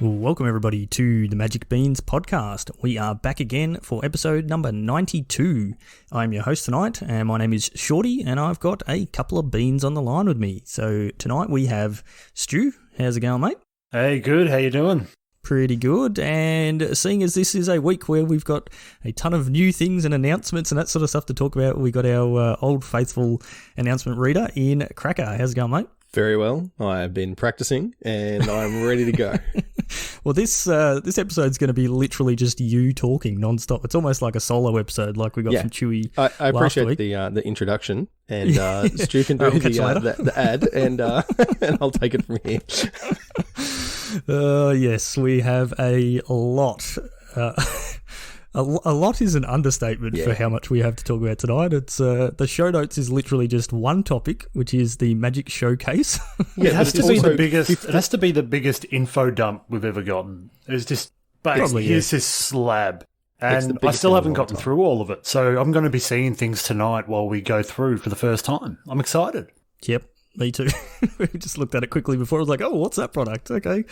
Welcome everybody to the Magic Beans podcast. We are back again for episode number 92. I'm your host tonight and my name is Shorty and I've got a couple of beans on the line with me. So tonight we have Stu. How's it going, mate? Hey, good. How you doing? Pretty good. And seeing as this is a week where we've got a ton of new things and announcements and that sort of stuff to talk about, we got our old faithful announcement reader in Cracker. How's it going, mate? Very well. I have been practicing and I'm ready to go. Well, this episode's going to be literally just you talking nonstop. It's almost like a solo episode like we got from Chewy. I appreciate the introduction and Stu can do the ad and and I'll take it from here. Yes, we have a lot. A lot is an understatement for how much we have to talk about tonight. It's the show notes is literally just one topic, which is the Magic Showcase. Yeah, it has to be the biggest. It has to be the biggest info dump we've ever gotten. It's just, here's this slab, and I still haven't gotten through all of it. So I'm going to be seeing things tonight while we go through for the first time. I'm excited. Yep. Me too. We just looked at it quickly before. I was like, oh, what's that product? Okay,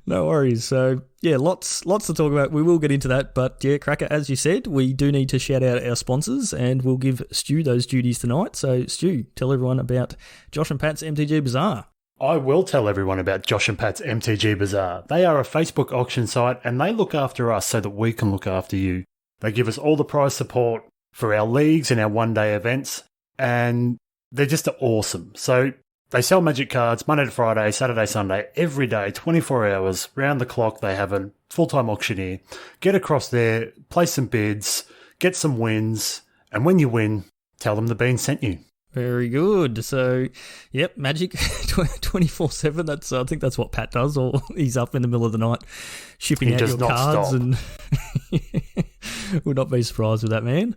no worries. So, yeah, lots to talk about. We will get into that. But, yeah, Cracker, as you said, we do need to shout out our sponsors and we'll give Stu those duties tonight. So, Stu, tell everyone about Josh and Pat's MTG Bazaar. I will tell everyone about Josh and Pat's MTG Bazaar. They are a Facebook auction site and they look after us so that we can look after you. They give us all the prize support for our leagues and our one-day events, and they're just awesome. So they sell Magic cards Monday to Friday, Saturday, Sunday, every day, 24 hours, round the clock. They have a full-time auctioneer. Get across there, place some bids, get some wins, and when you win, tell them the bean sent you. Very good. So, yep, Magic 24/7. I think that's what Pat does, or he's up in the middle of the night shipping out your cards, and would not be surprised with that, man.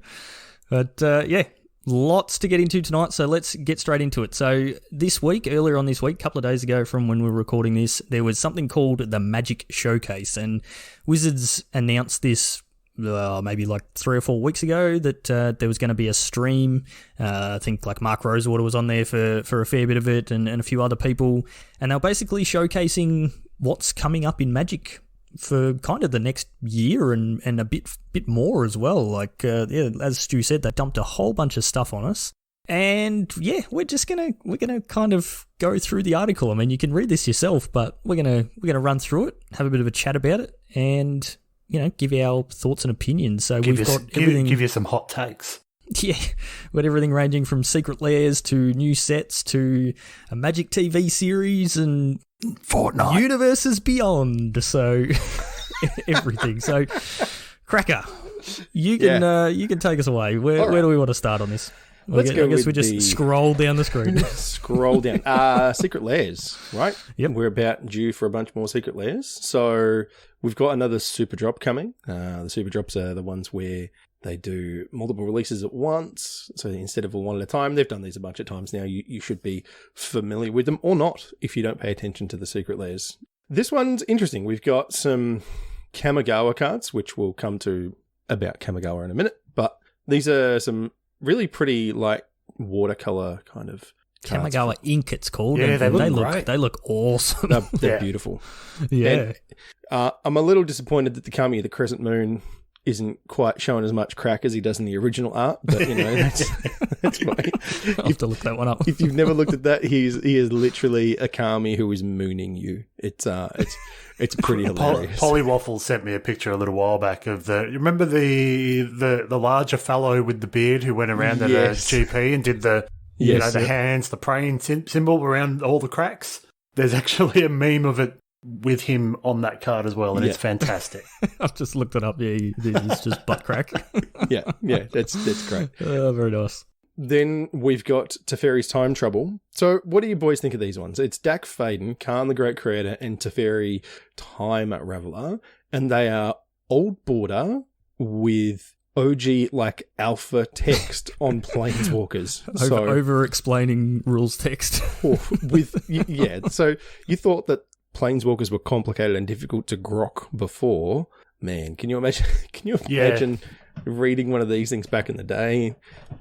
But, yeah. Lots to get into tonight, so let's get straight into it. So earlier on this week, a couple of days ago from when we were recording this, there was something called the Magic Showcase, and Wizards announced this maybe like 3 or 4 weeks ago that there was going to be a stream. I think like Mark Rosewater was on there for a fair bit of it, and a few other people, and they're basically showcasing what's coming up in Magic for kind of the next year and a bit more as well. Like, as Stu said, they dumped a whole bunch of stuff on us. And yeah, we're gonna kind of go through the article. I mean, you can read this yourself, but we're gonna run through it, have a bit of a chat about it, and give our thoughts and opinions. So give you some hot takes. Yeah, we've got everything ranging from secret lairs to new sets to a Magic TV series and Fortnite universes beyond. So everything. So Cracker, you can take us away. Where do we want to start on this? I guess we just scroll down the screen. Scroll down. Secret lairs, right? Yep. We're about due for a bunch more secret lairs. So we've got another super drop coming. The super drops are the ones where they do multiple releases at once. So instead of one at a time, they've done these a bunch of times now. You should be familiar with them, or not, if you don't pay attention to the secret lairs. This one's interesting. We've got some Kamigawa cards, which we'll come to about Kamigawa in a minute. But these are some really pretty, like, watercolor kind of cards. Kamigawa ink, it's called. Yeah, they look great. They look awesome. They're beautiful. Yeah. And, I'm a little disappointed that the Kami of the Crescent Moon isn't quite showing as much crack as he does in the original art, but that's fine. I'll have to look that one up. If you've never looked at that, he is literally a Kami who is mooning you. It's pretty hilarious. Polly Waffle sent me a picture a little while back of remember the larger fellow with the beard who went around at a GP and did the hands, the praying symbol around all the cracks. There's actually a meme of it with him on that card as well, and it's fantastic. I've just looked it up. Yeah, it's just butt crack. yeah, that's great. Very nice. Then we've got Teferi's Time Trouble. So what do you boys think of these ones? It's Dak Faden, Khan the Great Creator, and Teferi Time Raveler, and they are old border with OG like alpha text on Planeswalkers. Over explaining rules text. So you thought that Planeswalkers were complicated and difficult to grok before. Man, can you imagine reading one of these things back in the day?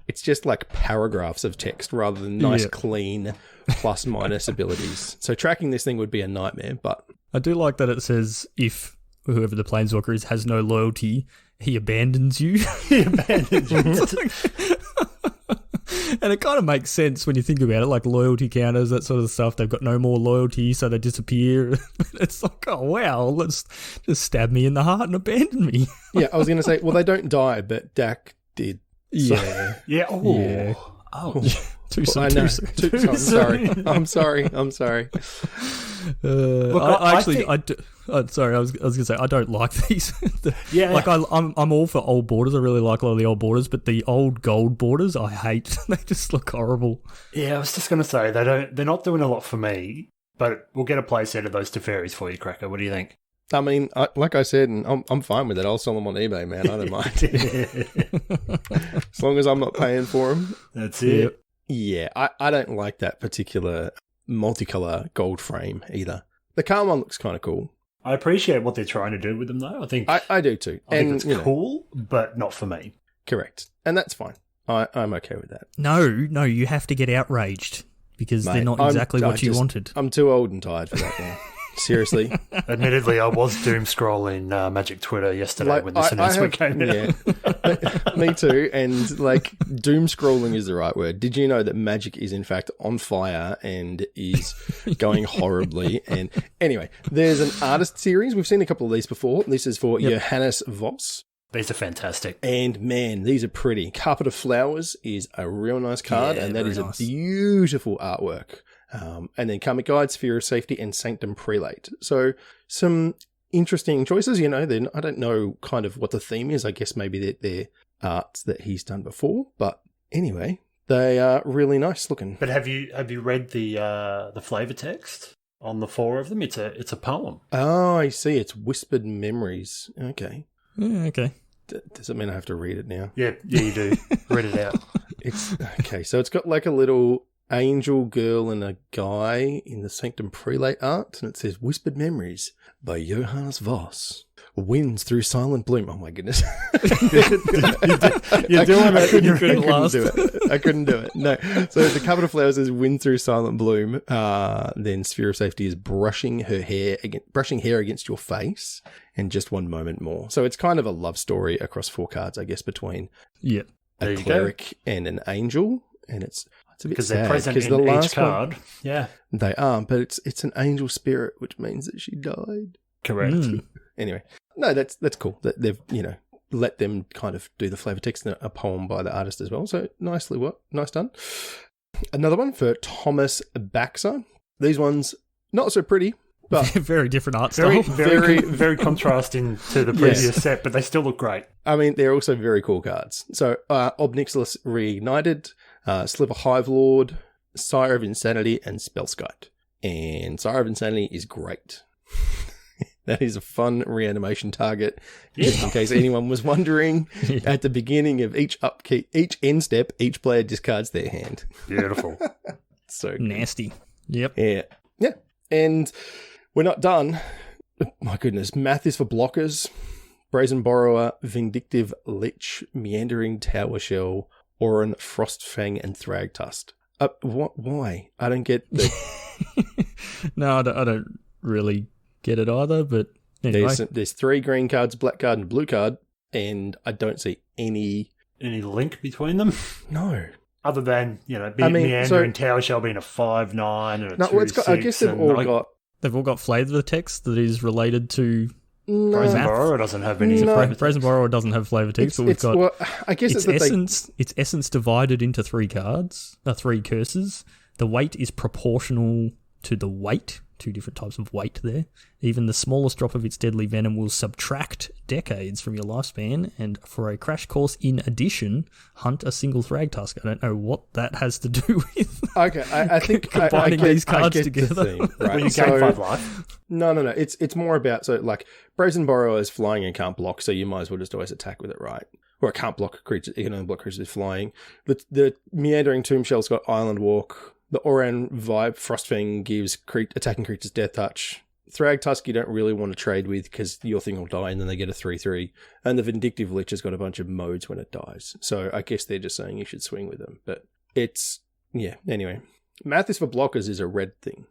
It's just like paragraphs of text rather than nice, clean plus minus abilities. So tracking this thing would be a nightmare, but I do like that it says if whoever the Planeswalker is has no loyalty, he abandons you. He abandons you. And it kind of makes sense when you think about it, like loyalty counters, that sort of stuff. They've got no more loyalty, so they disappear. It's like, oh, wow, let's just stab me in the heart and abandon me. Yeah, I was going to say, well, they don't die, but Dak did. So. Yeah. Yeah. Oh. Yeah. Oh. Too soon. I know. Too soon. I'm sorry. I'm sorry. Look, I was going to say I don't like these. Like I'm all for old borders. I really like a lot of the old borders, but the old gold borders I hate. They just look horrible. Yeah, I was just going to say they're not doing a lot for me, but we'll get a play set of those Teferis for you, Cracker. What do you think? I mean, like I said, and I'm fine with it. I'll sell them on eBay, man. I don't mind. As long as I'm not paying for them. That's it. Yeah, I don't like that particular multicolor gold frame either. The car one looks kind of cool. I appreciate what they're trying to do with them, though. I think I do too. I think it's cool, but not for me. Correct. And that's fine. I'm okay with that. No, you have to get outraged because they're not exactly what you wanted. I'm too old and tired for that now. Seriously. Admittedly, I was doom scrolling Magic Twitter yesterday when this announcement came out. Yeah, me too. And like, doom scrolling is the right word. Did you know that Magic is in fact on fire and is going horribly? And anyway, there's an artist series. We've seen a couple of these before. This is for Johannes Voss. These are fantastic. And man, these are pretty. Carpet of Flowers is a real nice card, and that is a beautiful artwork. And then Karmic Guide, Sphere of Safety, and Sanctum Prelate. So some interesting choices. You know, then I don't know kind of what the theme is. I guess maybe they're arts that he's done before. But anyway, they are really nice looking. But have you read the flavor text on the 4 of them? It's a poem. Oh, I see. It's Whispered Memories. Okay. Yeah, okay. Does it mean I have to read it now? Yeah, you do. Read it out. It's okay. So it's got like a little angel girl and a guy in the Sanctum Prelate art, and it says Whispered Memories by Johannes Voss. Winds through silent bloom. Oh my goodness. You're doing it. I couldn't do it. No. So the Carpet of Flowers is Wind through silent bloom. Then Sphere of Safety is brushing hair against your face, and just one moment more. So it's kind of a love story across 4 cards, I guess, between a cleric and an angel, and it's a bit because sad, they're present in each card. Yeah, they are, but it's an angel spirit, which means that she died. Correct. Anyway, no, that's cool that they've let them kind of do the flavor text in a poem by the artist as well. So nice done. Another one for Thomas Baxter. These ones not so pretty, but very different art style. Very contrasting to the previous set, but they still look great. I mean, they're also very cool cards. So Ob Nixilis Reignited, Sliver Hive Lord, Sire of Insanity, and Spellskite. And Sire of Insanity is great. That is a fun reanimation target, just in case anyone was wondering. At the beginning of each end step, each player discards their hand. Beautiful. So nasty. Yep. Yeah. And we're not done. My goodness. Math is for blockers. Brazen Borrower, Vindictive Lich, Meandering Tower Shell, Oran, Frostfang, and Thragtusk. Why? I don't get the... No, I don't really get it either, but anyway. There's 3 green cards, black card, and blue card, and I don't see any link between them. No, other than Meandering Tower Shell being a 5/9 and a 2/6. I guess they've all got flavor text that is related to. Brazen Borrower doesn't have any. Brazen Borrower doesn't have flavor text, but we've got. Well, I guess it's essence. It's essence divided into 3 cards, 3 curses. The weight is proportional to the weight. 2 different types of weight there. Even the smallest drop of its deadly venom will subtract decades from your lifespan, and for a crash course in addition, hunt a single Thragtusk. I don't know what that has to do with okay, I think combining these cards together. The thing, right? Well, you gain 5 life. No. It's more about, so like Brazen Borrower is flying and can't block, so you might as well just always attack with it, right? Or it can't block creatures. It can only block creatures flying. The Meandering Tomb Shell's got Island Walk. The Oran Vibe Frostfang gives attacking creatures Death Touch. Thragtusk you don't really want to trade with because your thing will die and then they get a 3/3. And the Vindictive Lich has got a bunch of modes when it dies. So I guess they're just saying you should swing with them. But it's, anyway. Math is for blockers is a red thing.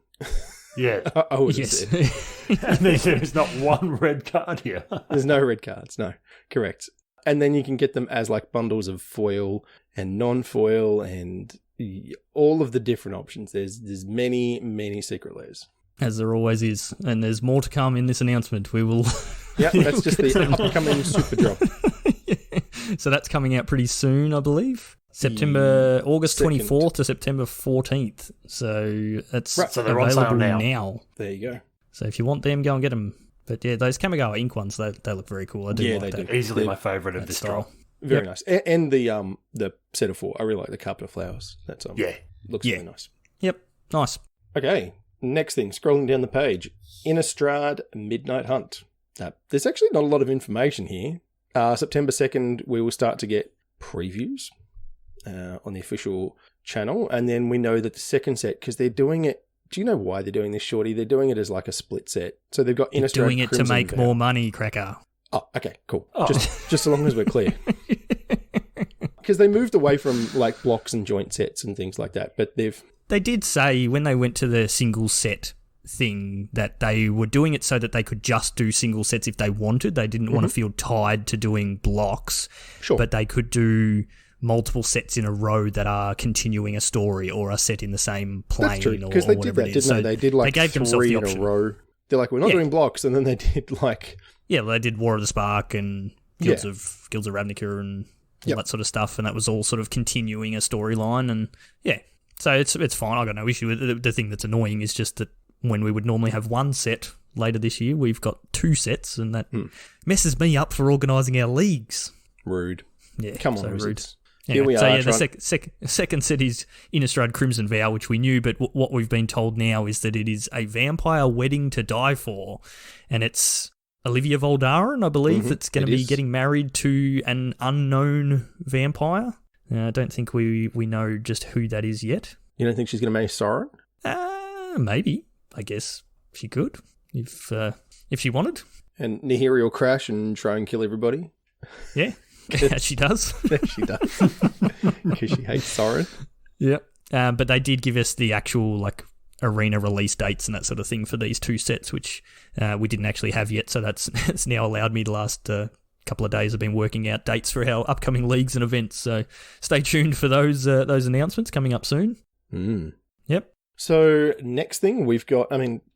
Yeah. I would Yes. And there's not one red card here. There's no red cards. No, correct. And then you can get them as like bundles of foil and non-foil and all of the different options. There's many secret layers. As there always is. And there's more to come in this announcement. We will... Yeah, that's just the upcoming super drop. Yeah. So that's coming out pretty soon, I believe. August 24th to September 14th. So that's so they're on sale available now. There you go. So if you want them, go and get them. But yeah, those Kamigawa ink ones, they look very cool. I do like they that. do. Easily my favourite of this style. drop. Very nice. And the set of 4. I really like the carpet of flowers. That's looks really nice. Yep, nice. Okay, next thing, scrolling down the page. Innistrad Midnight Hunt. There's actually not a lot of information here. September 2nd, we will start to get previews on the official channel. And then we know that the second set, because they're doing it, do you know why they're doing this, Shorty? They're doing it as like a split set. So they've got Innistrad Doing it Crimson to make Veil. more money, Cracker. Oh, okay, cool. Oh. Just as long as we're clear. Because they moved away from like blocks and joint sets and things like that. But They did say when they went to the single set thing that they were doing it so that they could just do single sets if they wanted. They didn't want to feel tied to doing blocks. Sure. But they could do multiple sets in a row that are continuing a story or are set in the same plane. That's true, or because they did whatever that, it is. didn't they? They did like they gave themselves 3 the in option. a row. They're like, we're not doing blocks, and then they did like... Yeah, they did War of the Spark and Guilds of Ravnica and all that sort of stuff, and that was all sort of continuing a storyline, and so it's fine. I got no issue with it. The thing that's annoying is just that when we would normally have one set later this year, we've got 2 sets, and that messes me up for organising our leagues. Rude. Yeah, Come on, so rude. Wizards. Anyway, Here we are. the second set is Innistrad Crimson Vow, which we knew, but what we've been told now is that it is a vampire wedding to die for, and it's Olivia Voldaren, I believe, that's going to be getting married to an unknown vampire. I don't think we know just who that is yet. You don't think she's going to marry Sauron? Maybe. I guess she could, if she wanted. And Nahiri will crash and try and kill everybody? Yeah, as she does. She does. Because she hates Sauron. Yep. But they did give us the actual arena release dates and that sort of thing for these 2 sets, which we didn't actually have yet. So it's now allowed me the last couple of days I've been working out dates for our upcoming leagues and events. So stay tuned for those announcements coming up soon. Yep. So next thing we've got,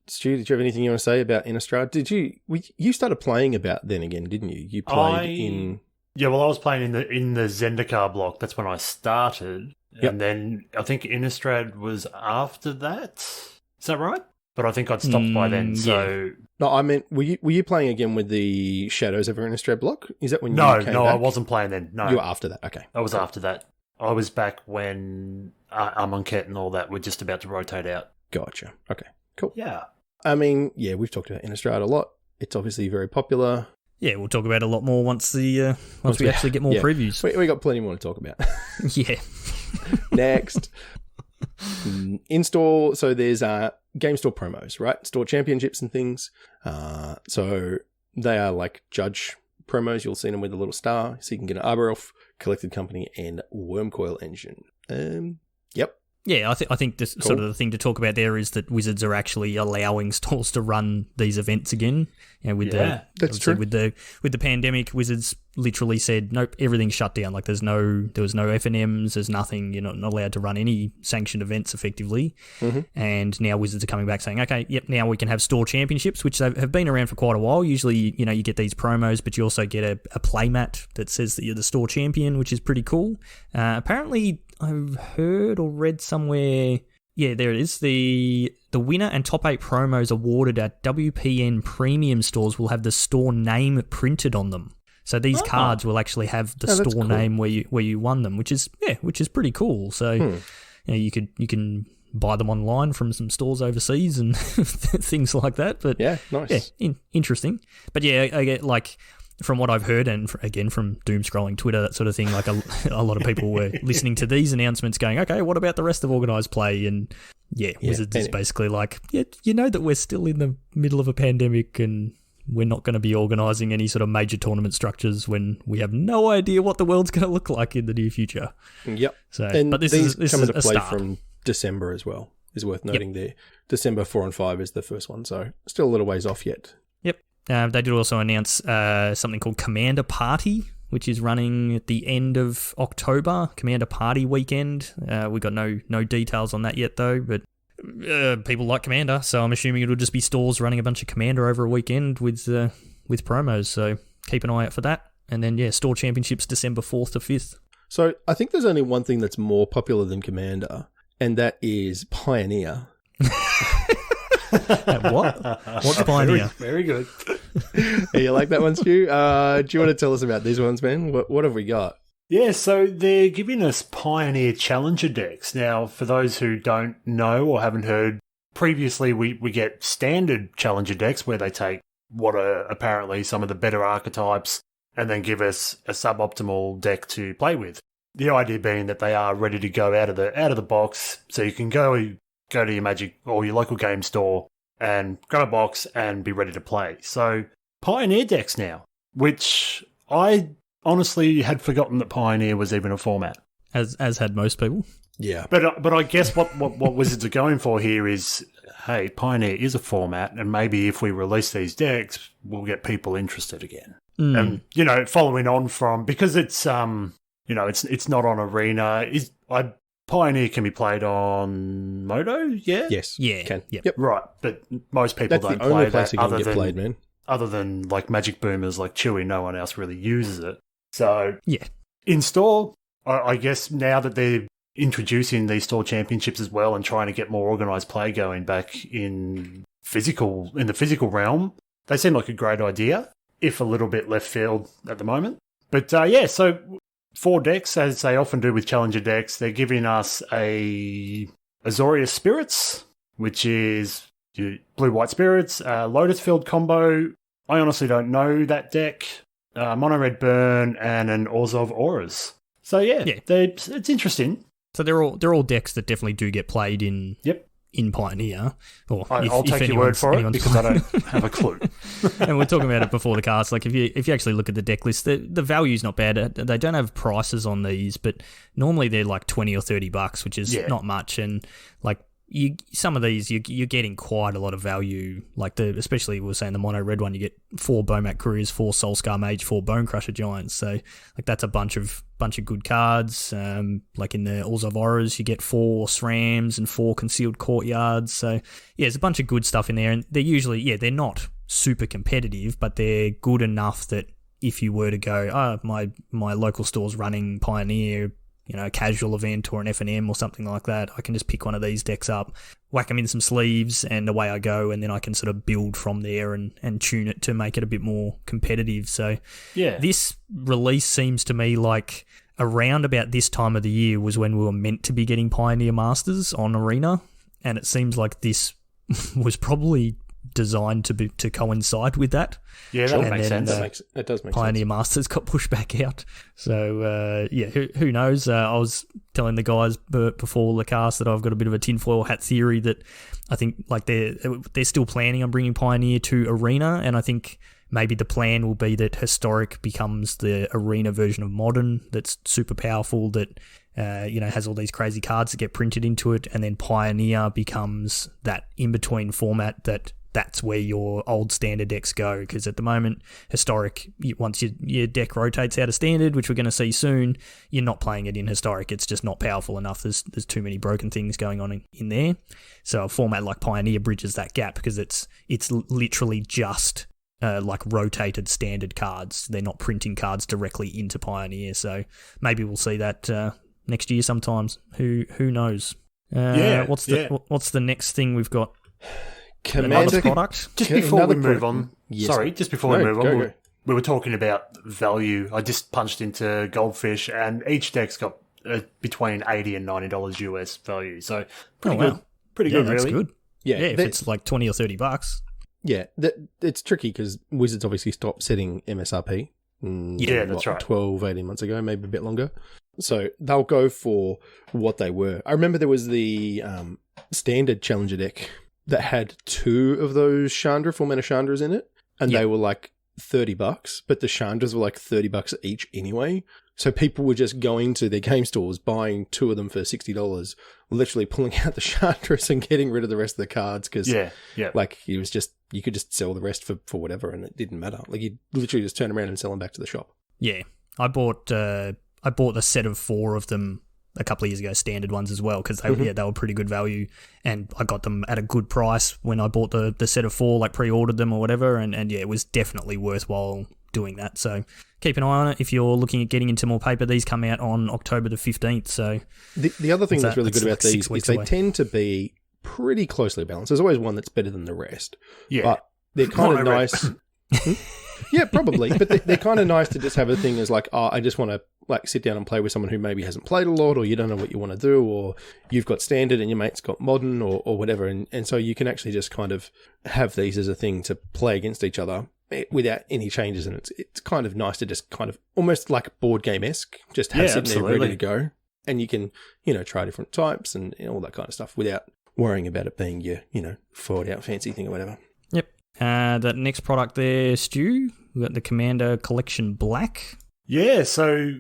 Stu, did you have anything you want to say about Innistrad? You started playing about then again, didn't you? You played in... Yeah, well, I was playing in the Zendikar block. That's when I started. Yep. And then I think Innistrad was after that. Is that right? But I think I'd stopped by then, so... No, I meant, were you playing again with the Shadows of Innistrad block? Is that when you came back? No, I wasn't playing then. No. You were after that, okay. I was after that. I was back when Amonkhet and all that were just about to rotate out. Gotcha. Okay, cool. Yeah. We've talked about Innistrad a lot. It's obviously very popular. Yeah, we'll talk about it a lot more once we actually get more previews. We got plenty more to talk about. Yeah. Next. In-store, so there's game store promos, right? Store championships and things. So they are like judge promos. You'll see them with a little star. So you can get an Arbor Elf, Collected Company, and Wormcoil Engine. Yep. Yeah, I think this sort of the thing to talk about there is that Wizards are actually allowing stores to run these events again. That's true. With the pandemic, Wizards literally said, nope, everything's shut down. Like there was no FNMs, there's nothing. You're not allowed to run any sanctioned events effectively. And now Wizards are coming back saying, okay, yep, now we can have store championships, which have been around for quite a while. Usually, you get these promos, but you also get a playmat that says that you're the store champion, which is pretty cool. Apparently, I've heard or read somewhere, yeah, there it is. The winner and top 8 promos awarded at WPN premium stores will have the store name printed on them. So these cards will actually have the store name where you won them, which is pretty cool. So you can buy them online from some stores overseas and things like that. But yeah, nice. Yeah, interesting. But yeah, I get from what I've heard, and again from doom scrolling Twitter, that sort of thing, like a lot of people were listening to these announcements going, okay, what about the rest of organised play? And Wizards is basically like, you know that we're still in the middle of a pandemic and we're not going to be organising any sort of major tournament structures when we have no idea what the world's going to look like in the near future. Yep. So, and but this these is come into a play start. from December as well. is worth noting there. December 4 and 5 is the first one, so still a little ways off yet. Yep. They did also announce something called Commander Party, which is running at the end of October, Commander Party weekend. We got no details on that yet, though, but people like Commander, so I'm assuming it'll just be stores running a bunch of Commander over a weekend with promos, so keep an eye out for that. And then, store championships December 4th to 5th. So I think there's only one thing that's more popular than Commander, and that is Pioneer. What? What's Pioneer? Very good. Hey, you like that one, Stu? Do you want to tell us about these ones, man? What have we got? Yeah, so they're giving us Pioneer Challenger decks. Now, for those who don't know or haven't heard, previously we get standard Challenger decks where they take what are apparently some of the better archetypes and then give us a suboptimal deck to play with. The idea being that they are ready to go out of the box, so you can go to your Magic or your local game store and grab a box and be ready to play. So Pioneer decks now, which I honestly had forgotten that Pioneer was even a format. As had most people. Yeah. But I guess what Wizards are going for here is, hey, Pioneer is a format, and maybe if we release these decks, we'll get people interested again. And, following on from, because it's, it's not on Arena, Pioneer can be played on Moto, yeah? Yes. Yeah. Can. Yep. Right, but most people That's don't the only play place that it can get played, man. Other than, like, Magic Boomers like Chewy, no one else really uses it. So, yeah. In store, I guess now that they're introducing these store championships as well and trying to get more organised play going back in the physical realm, they seem like a great idea, if a little bit left field at the moment. But so 4 decks, as they often do with Challenger decks, they're giving us a Azorius Spirits, which is blue-white Spirits, Lotus Field combo. I honestly don't know that deck. Mono Red Burn, and an Orzhov Auras. So it's interesting. So they're all decks that definitely do get played in Pioneer. Or I'll take your word for it because I don't have a clue. And we're talking about it before the cast. Like if you actually look at the deck list, the value's not bad. They don't have prices on these, but normally they're like $20 or $30, which is not much. And like some of these you're getting quite a lot of value. Like especially we were saying the mono red one, you get 4 Bomat Couriers, 4 Soulscar Mage, 4 Bone Crusher Giants. So like that's a bunch of good cards. Like in the Orzhov Auras, you get 4 SRAMs and 4 Concealed Courtyards. So yeah, there's a bunch of good stuff in there, and they're usually they're not super competitive, but they're good enough that if you were to go, my local store's running Pioneer, a casual event or an F&M or something like that, I can just pick one of these decks up, whack them in some sleeves, and away I go, and then I can sort of build from there and tune it to make it a bit more competitive. So this release seems to me like around about this time of the year was when we were meant to be getting Pioneer Masters on Arena, and it seems like this was probably designed to coincide with that. Yeah, that makes sense. It does make Pioneer sense. Masters got pushed back out. So, who knows? I was telling the guys before the cast that I've got a bit of a tinfoil hat theory that I think like they're still planning on bringing Pioneer to Arena, and I think maybe the plan will be that Historic becomes the Arena version of Modern that's super powerful, that has all these crazy cards that get printed into it, and then Pioneer becomes that in-between format that's where your old standard decks go, because at the moment, Historic, once your deck rotates out of standard, which we're going to see soon, you're not playing it in Historic. It's just not powerful enough. There's too many broken things going on in there. So a format like Pioneer bridges that gap because it's literally just like rotated standard cards. They're not printing cards directly into Pioneer. So maybe we'll see that next year sometimes. Who knows? What's the next thing we've got? Commander product. Just before we move on, we go. We were talking about value. I just punched into Goldfish, and each deck's got between $80 and $90 US value. So pretty good. Pretty good, that's really. Good. Yeah, if it's like $20 or $30. Yeah, it's tricky because Wizards obviously stopped setting MSRP. That's right. 12, 18 months ago, maybe a bit longer. So they'll go for what they were. I remember there was the standard Challenger deck that had 2 of those Chandra, 4-mana Chandras in it, and they were like $30, but the Chandras were like $30 each anyway. So people were just going to their game stores, buying 2 of them for $60, literally pulling out the chartreuse and getting rid of the rest of the cards because, like, it was just, you could just sell the rest for whatever and it didn't matter. Like, you literally just turn around and sell them back to the shop. Yeah. I bought the set of 4 of them a couple of years ago, standard ones as well, because they were pretty good value, and I got them at a good price when I bought the set of 4, like pre-ordered them or whatever, and yeah, it was definitely worthwhile doing that. So keep an eye on it if you're looking at getting into more paper. These come out on October the 15th. So the other thing that's really good about like these is they tend to be pretty closely balanced. There's always one that's better than the rest. Yeah, but they're kind of nice. Yeah, probably. But they're kind of nice to just have a thing as like, I just want to like sit down and play with someone who maybe hasn't played a lot, or you don't know what you want to do, or you've got standard and your mate's got modern or whatever. And so you can actually just kind of have these as a thing to play against each other without any changes. And it's kind of nice to just kind of almost like board game-esque, just have something there ready to go. And you can, try different types and all that kind of stuff without worrying about it being your, forward out fancy thing or whatever. Yep. That next product there, Stu, we've got the Commander Collection Black. Yeah, so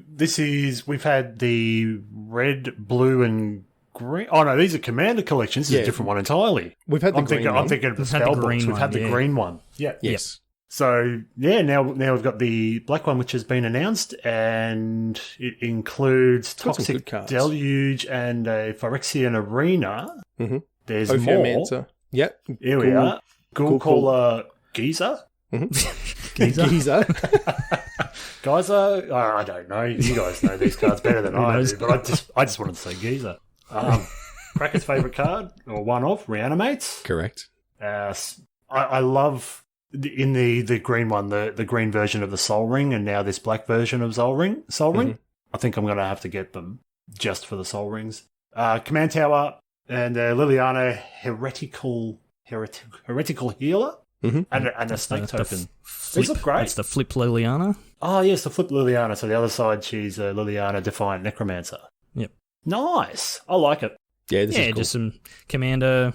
we've had the red, blue, and green. Oh, no, these are Commander collections. This is a different one entirely. We've had the green one. I'm thinking of the Spellbooks. We've had the green one. Yeah. Yes. So, now we've got the black one, which has been announced, and it includes Toxic Deluge and a Phyrexian Arena. Mm-hmm. There's Ophiomancer. More. Yep. Here we are. Ghoulcaller Geezer. Mm-hmm. Geezer. Geyser? I don't know. You guys know these cards better than I do, but I just wanted to say Geezer. Cracker's favourite card, or one of, Reanimates. Correct. I love, in the green one, the green version of the Soul Ring, and now this black version of Soul Ring. Mm-hmm. I think I'm going to have to get them just for the Soul Rings. Command Tower and Liliana Heretical Healer. Mm-hmm. And a snake token. These look great. It's the flip Liliana. Oh, yes, the flip Liliana. So the other side, she's a Liliana Defiant Necromancer. Yep. Nice. I like it. Yeah, this is cool. Just some commander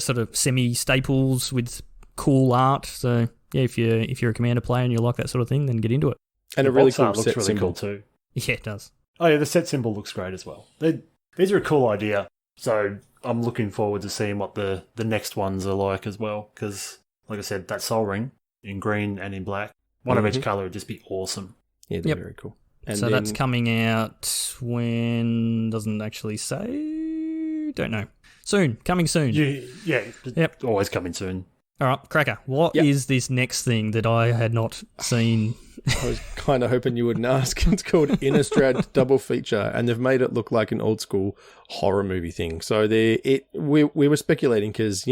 sort of semi-staples with cool art. So, yeah, if you're a Commander player and you like that sort of thing, then get into it. And a really cool looks set really symbol. Cool too. Yeah, it does. Oh, yeah, the set symbol looks great as well. These are a cool idea. So I'm looking forward to seeing what the next ones are like as well, because... like I said, that Soul Ring in green and in black, one of each colour would just be awesome. Yeah, they're very cool. And so that's coming out when, doesn't actually say, don't know. Soon, coming soon. Yep. Always coming soon. All right, Cracker, what is this next thing that I had not seen? I was kind of hoping you wouldn't ask. It's called Innistrad Double Feature, and they've made it look like an old school horror movie thing. So we were speculating because,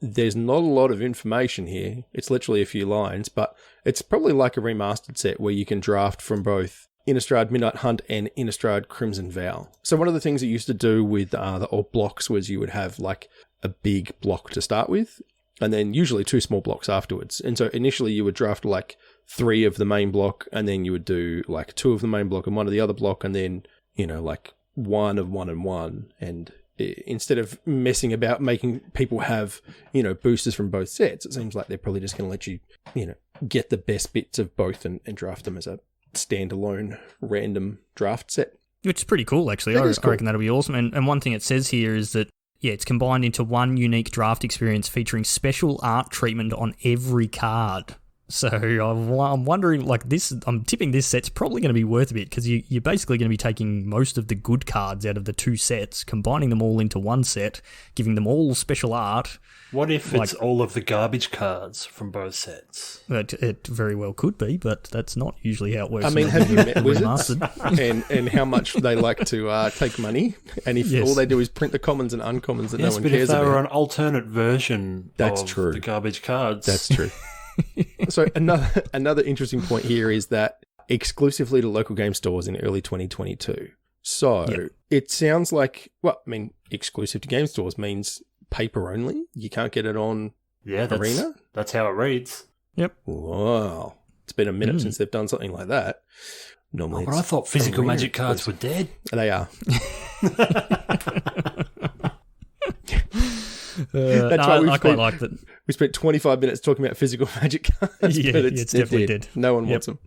there's not a lot of information here. It's literally a few lines, but it's probably like a remastered set where you can draft from both Innistrad Midnight Hunt and Innistrad Crimson Vow. So one of the things it used to do with the old blocks was you would have like a big block to start with, and then usually 2 small blocks afterwards. And so initially you would draft like 3 of the main block, and then you would do like 2 of the main block and 1 of the other block, and then, like 1 of 1 and 1. And instead of messing about making people have, boosters from both sets, it seems like they're probably just going to let you, get the best bits of both and draft them as a standalone random draft set. Which is pretty cool, actually. I reckon that'll be awesome. And one thing it says here is that, it's combined into one unique draft experience featuring special art treatment on every card. So I'm wondering, I'm tipping this set's probably going to be worth a bit, because you're basically going to be taking most of the good cards out of the 2 sets, combining them all into one set, giving them all special art. What if it's all of the garbage cards from both sets? It very well could be, but that's not usually how it works. I mean, have you met Wizards and how much they like to take money? And if all they do is print the commons and uncommons that no one cares about. Yes, but if they were an alternate version of the garbage cards... That's true. So another interesting point here is that exclusively to local game stores in early 2022. So it sounds like, exclusive to game stores means paper only. You can't get it on Arena. That's how it reads. Yep. Wow. It's been a minute since they've done something like that. Normally, but I thought physical Magic cards were dead. They are. That's why I quite like that. We spent 25 minutes talking about physical Magic cards, but it's definitely dead. No one wants them.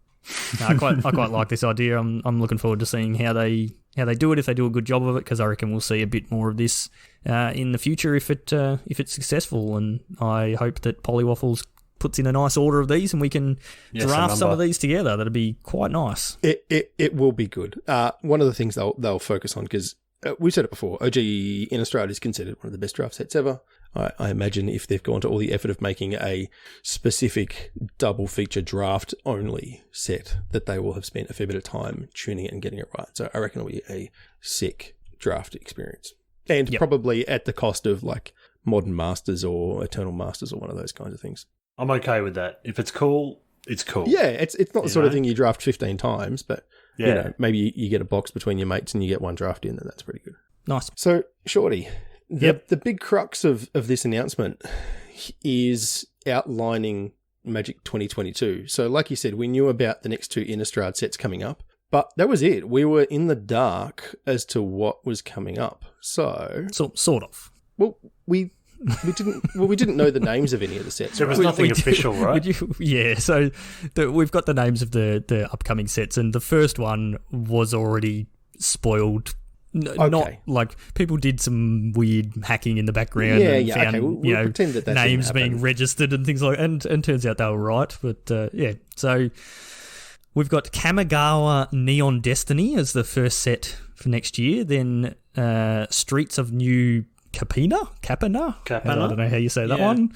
No, I quite like this idea. I'm looking forward to seeing how they do it, if they do a good job of it, because I reckon we'll see a bit more of this in the future if it's successful. And I hope that Polywaffles puts in a nice order of these and we can draft some of these together. That'd be quite nice. It will be good. One of the things they'll focus on, because we said it before, OG in Australia is considered one of the best draft sets ever. I imagine if they've gone to all the effort of making a specific double feature draft only set, that they will have spent a fair bit of time tuning it and getting it right. So I reckon it'll be a sick draft experience. And probably at the cost of like Modern Masters or Eternal Masters or one of those kinds of things. I'm okay with that. If it's cool, it's cool. Yeah, it's not the sort of thing you draft 15 times, but maybe you get a box between your mates and you get one draft in, and that's pretty good. Nice. So, Shorty, the big crux of this announcement is outlining Magic 2022. So, like you said, we knew about the next 2 Innistrad sets coming up, but that was it. We were in the dark as to what was coming up. So sort of. Well, we didn't know the names of any of the sets. There was nothing official, right? So we've got the names of the upcoming sets, and the first one was already spoiled. Okay. Not like people did some weird hacking in the background and found we'll pretend that names being registered and things like that, and turns out they were right. But so we've got Kamigawa Neon Destiny as the first set for next year, then Streets of New Capena? I don't know how you say that one.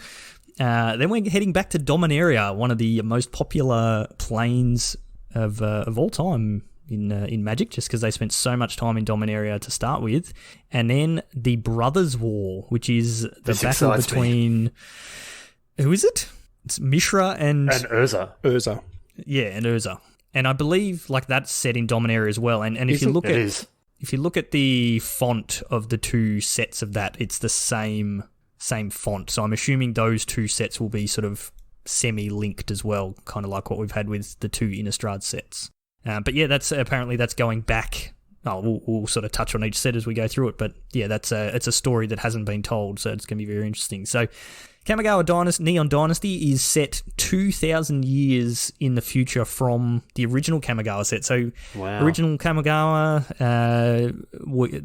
Then we're heading back to Dominaria, one of the most popular planes of all time in Magic, just because they spent so much time in Dominaria to start with. And then the Brothers War, which is the battle between... Who is it? It's Mishra and Urza. Yeah, and Urza. And I believe like that's set in Dominaria as well. And if you look If you look at the font of the 2 sets of that, it's the same font. So I'm assuming those 2 sets will be sort of semi-linked as well, kind of like what we've had with the 2 Innistrad sets. But yeah, that's going back. Oh, we'll sort of touch on each set as we go through it. But yeah, it's a story that hasn't been told, so it's going to be very interesting. So Kamigawa Neon Dynasty is set 2,000 years in the future from the original Kamigawa set. So original Kamigawa,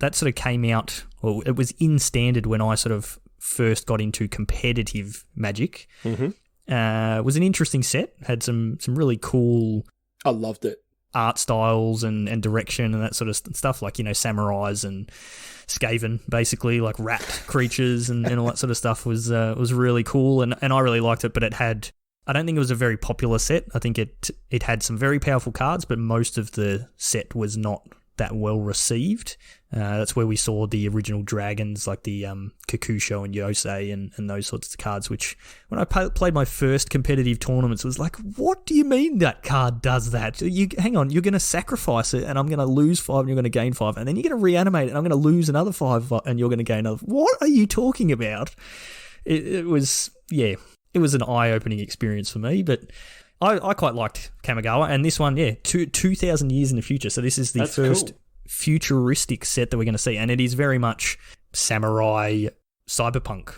that sort of came out, well, it was in standard when I sort of first got into competitive Magic. Mm-hmm. It was an interesting set, had some really cool... I loved it. Art styles and direction and that sort of stuff, like, samurais and Skaven, basically, like rat creatures and all that sort of stuff was really cool, and I really liked it. But I don't think it was a very popular set. I think it had some very powerful cards, but most of the set was not that well received. That's where we saw the original dragons, like the Kakusho and Yosei and those sorts of cards, which when I played my first competitive tournaments, was like, what do you mean that card does that? Hang on, you're going to sacrifice it and I'm going to lose 5 and you're going to gain 5, and then you're going to reanimate it and I'm going to lose another 5 and you're going to gain another. What are you talking about? It was an eye-opening experience for me, but I quite liked Kamigawa, and this one, 2,000 years in the future. So this is the first futuristic set that we're going to see, and it is very much samurai cyberpunk,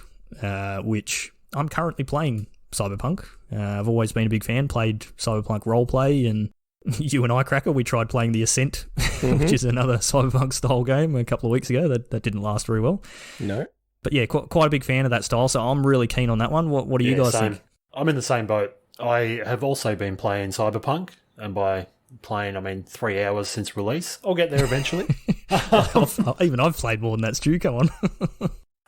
which I'm currently playing cyberpunk. I've always been a big fan, played cyberpunk roleplay, and you and I, Cracker, we tried playing The Ascent, which is another cyberpunk style game a couple of weeks ago. That didn't last very well. No. But yeah, quite a big fan of that style, so I'm really keen on that one. What do you guys think? I'm in the same boat. I have also been playing Cyberpunk, and by playing I mean 3 hours since release. I'll get there eventually. Even I've played more than that, Stu. Come on.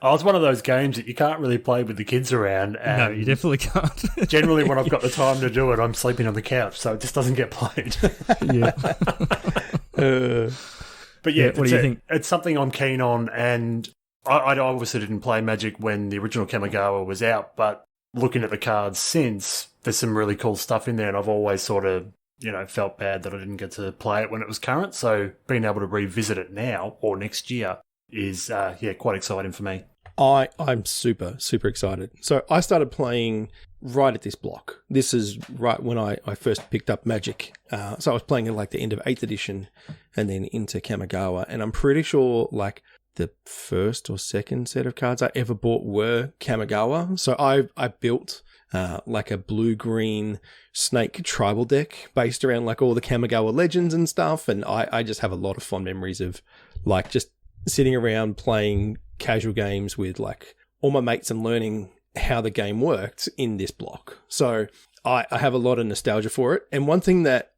It's one of those games that you can't really play with the kids around. And no, you definitely can't. Generally, when I've got the time to do it, I'm sleeping on the couch, so it just doesn't get played. Yeah. But yeah, what do you think? It's something I'm keen on, and I obviously didn't play Magic when the original Kamigawa was out, but looking at the cards since, there's some really cool stuff in there, and I've always sort of, felt bad that I didn't get to play it when it was current, so being able to revisit it now or next year is, quite exciting for me. I'm super, super excited. So I started playing right at this block. This is right when I first picked up Magic. So I was playing at like the end of 8th edition and then into Kamigawa, and I'm pretty sure like the first or second set of cards I ever bought were Kamigawa. So I built like a blue-green snake tribal deck based around like all the Kamigawa legends and stuff. And I just have a lot of fond memories of like just sitting around playing casual games with like all my mates and learning how the game worked in this block. So I have a lot of nostalgia for it. And one thing that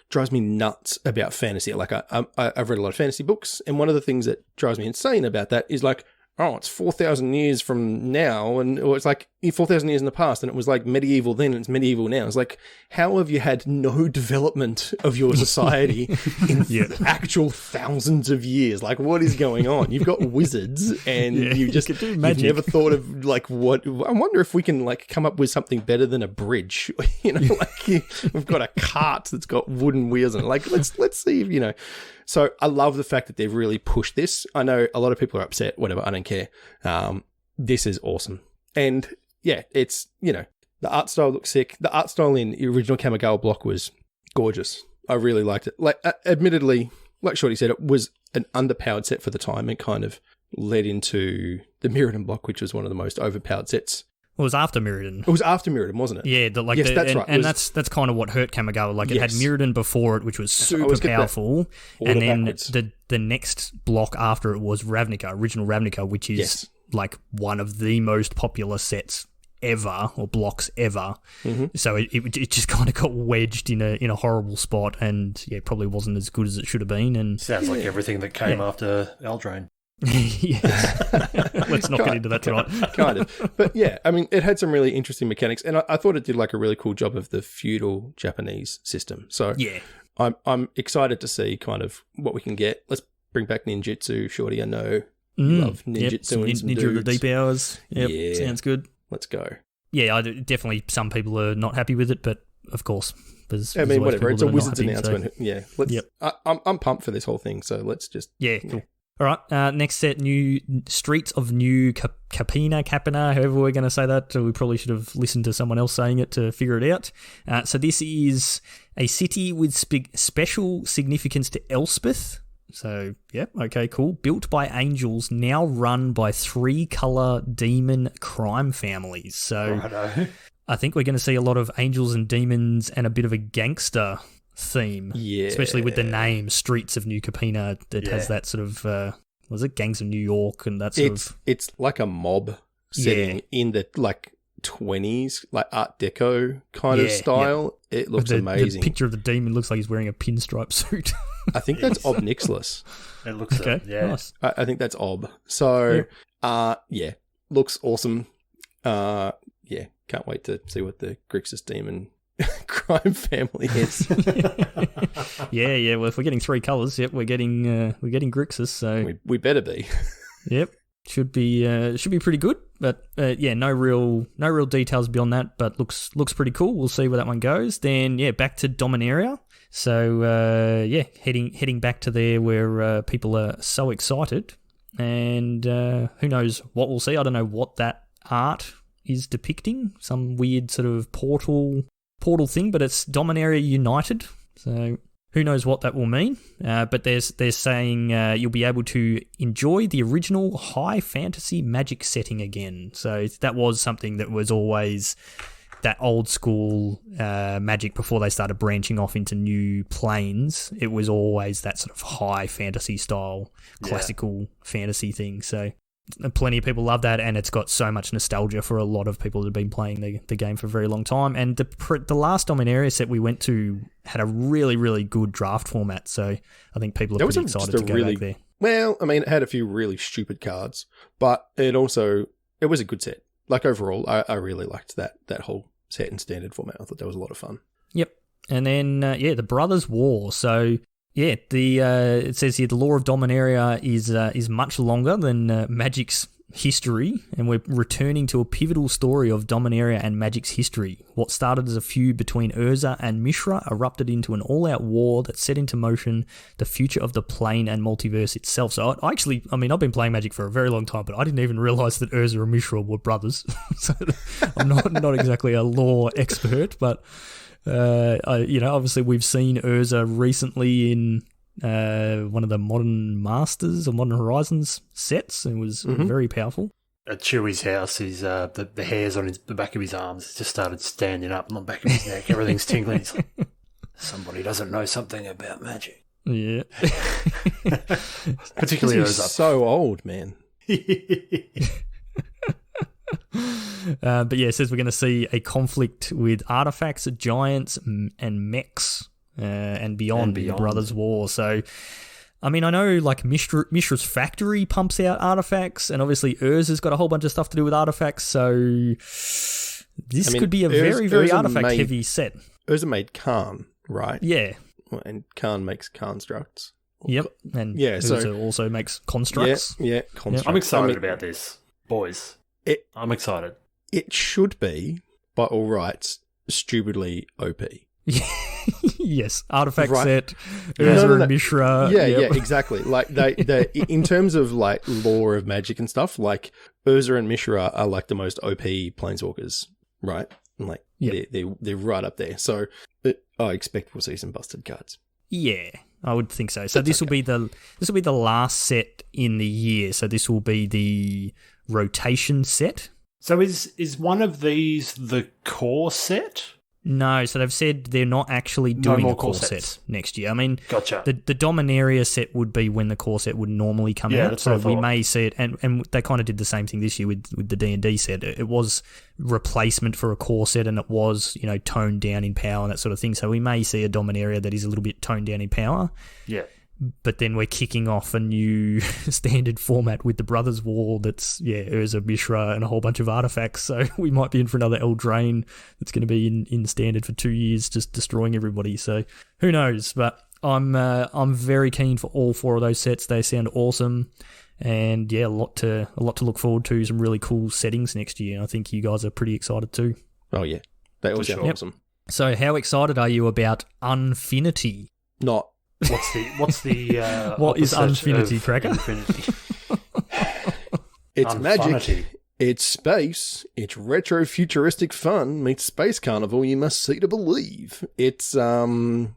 drives me nuts about fantasy, like I've read a lot of fantasy books, and one of the things that drives me insane about that is like, oh, it's 4,000 years from now, or it's like 4,000 years in the past, and it was like medieval then, and it's medieval now. It's like, how have you had no development of your society in actual thousands of years? Like, what is going on? You've got wizards, and you've never thought of like what? I wonder if we can like come up with something better than a bridge. You know, like we've got a cart that's got wooden wheels on it. Like, let's see, you know. So I love the fact that they've really pushed this. I know a lot of people are upset, whatever, I don't care. This is awesome. And yeah, it's, you know, the art style looks sick. The art style in the original Kamigawa block was gorgeous. I really liked it. Like, admittedly, like Shorty said, it was an underpowered set for the time. It kind of led into the Mirrodin block, which was one of the most overpowered sets. It was after Mirrodin. It was after Mirrodin, wasn't it? Yeah, that's right. And that's kind of what hurt Kamigawa. Like, it had Mirrodin before it, which was super powerful, and then the next block after it was Ravnica, original Ravnica, which is like one of the most popular sets ever, or blocks ever. Mm-hmm. So it just kind of got wedged in a horrible spot, and probably wasn't as good as it should have been. And sounds like everything that came after Eldraine. Yes. Let's not get into that tonight. Kind of. But yeah, I mean, it had some really interesting mechanics, and I thought it did like a really cool job of the feudal Japanese system. So yeah, I'm excited to see kind of what we can get. Let's bring back ninjutsu, Shorty. I know you love ninjutsu and some Ninja of the Deep Hours. Yep, sounds good. Let's go. Yeah, definitely some people are not happy with it, but of course, there's whatever. It's a Wizards announcement. So. Yeah, I'm pumped for this whole thing, so let's just... Cool. All right, next set, new Streets of New Capina, however we're going to say that. We probably should have listened to someone else saying it to figure it out. So this is a city with special significance to Elspeth. So, okay, cool. Built by angels, now run by 3-color demon crime families. So righto. I think we're going to see a lot of angels and demons and a bit of a gangster theme, especially with the name Streets of New Capina that has that sort of was it Gangs of New York and that sort of... It's like a mob setting in the like 20s, like Art Deco kind of style. It looks amazing. The picture of the demon looks like he's wearing a pinstripe suit. I think that's Ob Nixilis. It looks nice. I think that's Ob. So looks awesome. Can't wait to see what the Grixis demon crime family is. Well, if we're getting 3 colours, we're getting Grixis, so we better be. Yep, should be pretty good. But no real details beyond that. But looks pretty cool. We'll see where that one goes. Then back to Dominaria. So heading back to there where people are so excited, and who knows what we'll see. I don't know what that art is depicting. Some weird sort of portal thing, but it's Dominaria United, so who knows what that will mean. But they're saying you'll be able to enjoy the original high fantasy Magic setting again. So that was something that was always that old school Magic before they started branching off into new planes. It was always that sort of high fantasy style, classical fantasy thing. So plenty of people love that, and it's got so much nostalgia for a lot of people that have been playing the game for a very long time. And the last Dominaria set we went to had a really, really good draft format, so I think people are pretty excited to go back there. Well, I mean, it had a few really stupid cards, but it was a good set. Like, overall, I really liked that whole set in standard format. I thought that was a lot of fun. Yep. And then, the Brothers' War. So... it says here the lore of Dominaria is much longer than Magic's history, and we're returning to a pivotal story of Dominaria and Magic's history. What started as a feud between Urza and Mishra erupted into an all-out war that set into motion the future of the plane and multiverse itself. So I've been playing Magic for a very long time, but I didn't even realise that Urza and Mishra were brothers. So I'm not exactly a lore expert, but... obviously we've seen Urza recently in one of the Modern Masters or Modern Horizons sets. It was very powerful. at Chewy's house, his the hairs on the back of his arms just started standing up on the back of his neck. Everything's tingling. He's like, somebody doesn't know something about magic. Yeah. Particularly he's so old, man. But yeah, it says we're going to see a conflict with artifacts, giants, and mechs, and beyond the Brothers' War. So, I mean, I know like Mishra's factory pumps out artifacts, and obviously Urza's got a whole bunch of stuff to do with artifacts. So this could be a very artifact-heavy set. Urza made Khan, right? Yeah. And Khan makes constructs. Yep. And Urza also makes constructs. Yeah, constructs. I'm excited about this, boys. I'm excited. It should be, by all rights, stupidly OP. Yes, artifact set, Urza and Mishra. Yeah, exactly. Like they in terms of like lore of magic and stuff, like Urza and Mishra are like the most OP planeswalkers, right? And like they're right up there. So I expect we'll see some busted cards. Yeah, I would think so. So this will be the last set in the year. So this will be the rotation set. So is one of these the core set? No, so they've said they're not actually doing a core set next year. I mean, gotcha. The Dominaria set would be when the core set would normally come out. So we may see it, and they kind of did the same thing this year with the D&D set. It was replacement for a core set, and it was, you know, toned down in power and that sort of thing. So we may see a Dominaria that is a little bit toned down in power. Yeah. But then we're kicking off a new standard format with the Brothers' War that's, Urza, Mishra, and a whole bunch of artifacts. So we might be in for another Eldraine that's going to be in standard for 2 years, just destroying everybody. So who knows? But I'm very keen for all four of those sets. They sound awesome. And yeah, a lot to look forward to. Some really cool settings next year. I think you guys are pretty excited too. Oh yeah, they all sound awesome. So how excited are you about Unfinity? Not. What's the what is Unfinity, Cracker? Infinity? It's magic. It's space. It's retro futuristic fun meets space carnival. You must see to believe. It's the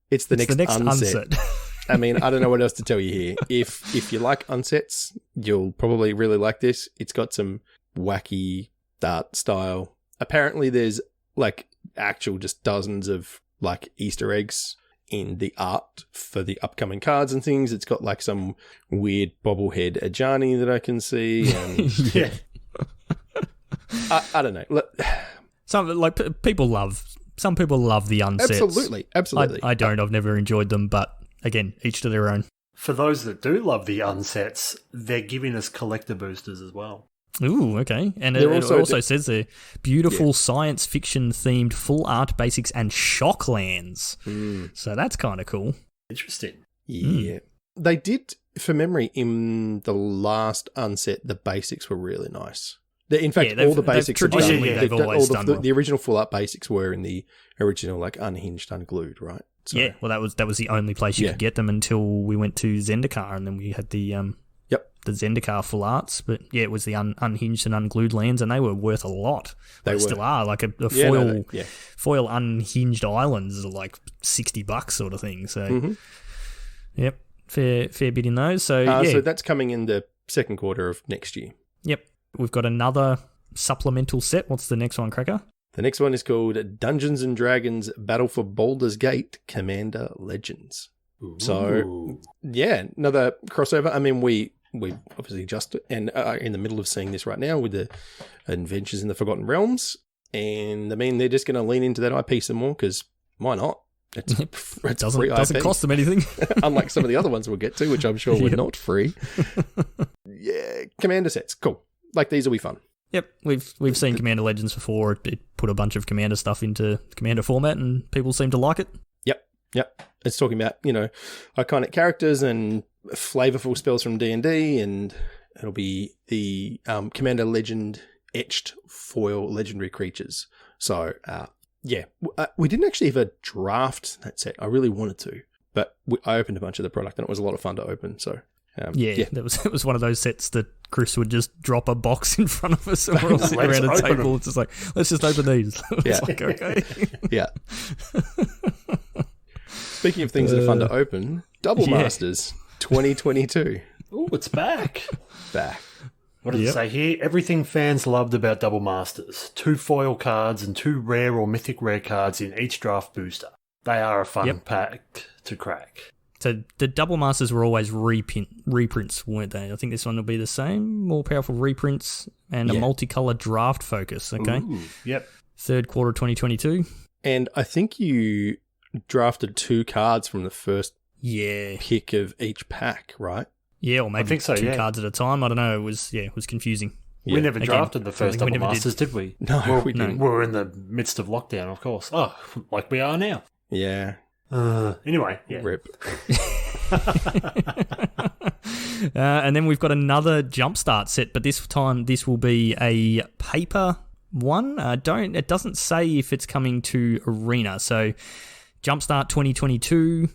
next unset. I mean, I don't know what else to tell you here. If you like unsets, you'll probably really like this. It's got some wacky art style. Apparently, there's like actual just dozens of like Easter eggs in the art for the upcoming cards and things. It's got like some weird bobblehead Ajani that I can see. And yeah. I don't know. Some people love the unsets. Absolutely. I don't. I've never enjoyed them, but again, each to their own. For those that do love the unsets, they're giving us collector boosters as well. Ooh, okay. And it also says there, beautiful science fiction themed full art basics and shocklands. So that's kind of cool. Interesting. Yeah. They did, for memory, in the last unset, the basics were really nice. In fact, all the basics they've always done the original full art basics were in the original, like unhinged, unglued, right? So, yeah, well, that was the only place you could get them until we went to Zendikar, and then we had the Zendikar full arts. But yeah, it was the unhinged and unglued lands, and they were worth a lot. They still are. Like a foil unhinged islands is like $60 sort of thing. So, yep, fair bit in those. So so that's coming in the second quarter of next year. Yep. We've got another supplemental set. What's the next one, Cracker? The next one is called Dungeons & Dragons Battle for Baldur's Gate Commander Legends. Ooh. So, yeah, another crossover. I mean, we obviously just and are in the middle of seeing this right now with the Adventures in the Forgotten Realms. And, I mean, they're just going to lean into that IP some more because why not? It doesn't cost them anything. Unlike some of the other ones we'll get to, which I'm sure were not free. Yeah, Commander sets. Cool. Like, these will be fun. Yep, we've seen Commander Legends before. It put a bunch of Commander stuff into Commander format, and people seem to like it. Yep. It's talking about, iconic characters and flavorful spells from D&D, and it'll be the Commander Legend etched foil legendary creatures. So, we didn't actually ever draft that set. I really wanted to, but I opened a bunch of the product, and it was a lot of fun to open, so... It was one of those sets that Chris would just drop a box in front of us and we're all sitting around a table. It's just like, let's just open these. It's like, okay. Yeah. Speaking of things that are fun to open, Double Masters 2022. Ooh, it's back. What does it say here? Everything fans loved about Double Masters. 2 foil cards and 2 rare or mythic rare cards in each draft booster. They are a fun pack to crack. So the Double Masters were always reprints, weren't they? I think this one will be the same. More powerful reprints and a multicolour draft focus, okay? Ooh, yep. Third quarter of 2022. And I think you drafted 2 cards from the first pick of each pack, right? Yeah, or maybe I think so, 2 cards at a time. I don't know. It was confusing. We never drafted the first Double Masters, did we? No, we didn't. We were in the midst of lockdown, of course. Oh, like we are now. Yeah. Anyway, Rip. And then we've got another Jumpstart set, but this time this will be a paper one. It doesn't say if it's coming to Arena. So Jumpstart 2022,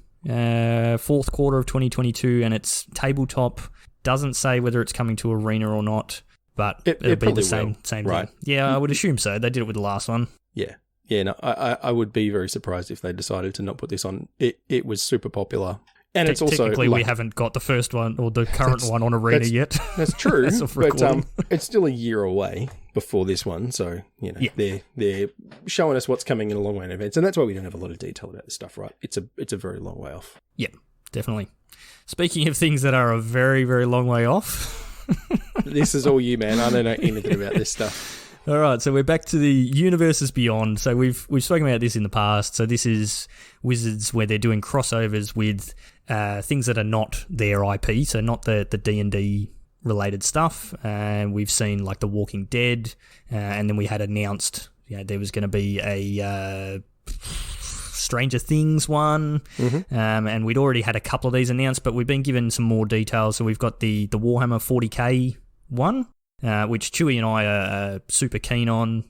fourth quarter of 2022, and it's tabletop. Doesn't say whether it's coming to Arena or not, but it'll be the same right. thing. Yeah, I would assume so. They did it with the last one. Yeah. Yeah, no, I would be very surprised if they decided to not put this on. It was super popular. And it's also... Technically, we haven't got the first one or the current one on Arena yet. That's true, but it's still a year away before this one. So, they're showing us what's coming in a long way in advance. And that's why we don't have a lot of detail about this stuff, right? It's a very long way off. Yeah, definitely. Speaking of things that are a very, very long way off... This is all you, man. I don't know anything about this stuff. All right, so we're back to the Universes Beyond. So we've spoken about this in the past. So this is Wizards where they're doing crossovers with things that are not their IP, so not the D&D related stuff. We've seen like The Walking Dead, and then we had announced there was going to be a Stranger Things one, and we'd already had a couple of these announced, but we've been given some more details. So we've got the Warhammer 40k one. Which Chewy and I are super keen on.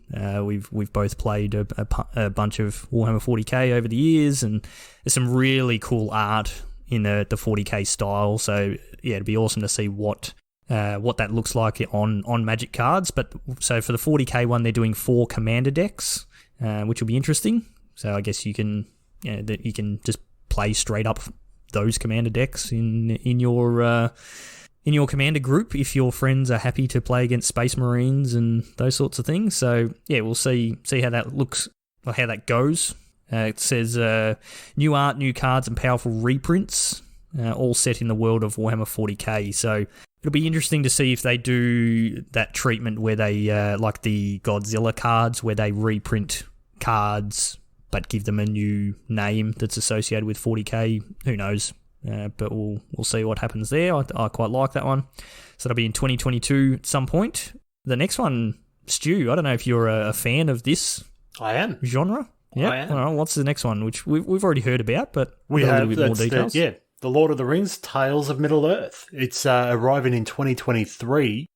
We've both played a bunch of Warhammer 40k over the years, and there's some really cool art in the 40k style. So yeah, it'd be awesome to see what that looks like on Magic cards. But so for the 40k one, they're doing 4 commander decks, which will be interesting. So I guess you can just play straight up those commander decks in your commander group if your friends are happy to play against Space Marines and those sorts of things. So yeah, we'll see how that looks or how that goes. It says new art, new cards, and powerful reprints, all set in the world of Warhammer 40k. So it'll be interesting to see if they do that treatment where they like the Godzilla cards, where they reprint cards but give them a new name that's associated with 40k. Who knows? But we'll see what happens there. I quite like that one. So that'll be in 2022 at some point. The next one, Stu, I don't know if you're a fan of this I am. genre. Yeah. I am. I don't know, what's the next one, which we've already heard about, but we have have a little bit more details. The Lord of the Rings, Tales of Middle-earth. It's arriving in 2023.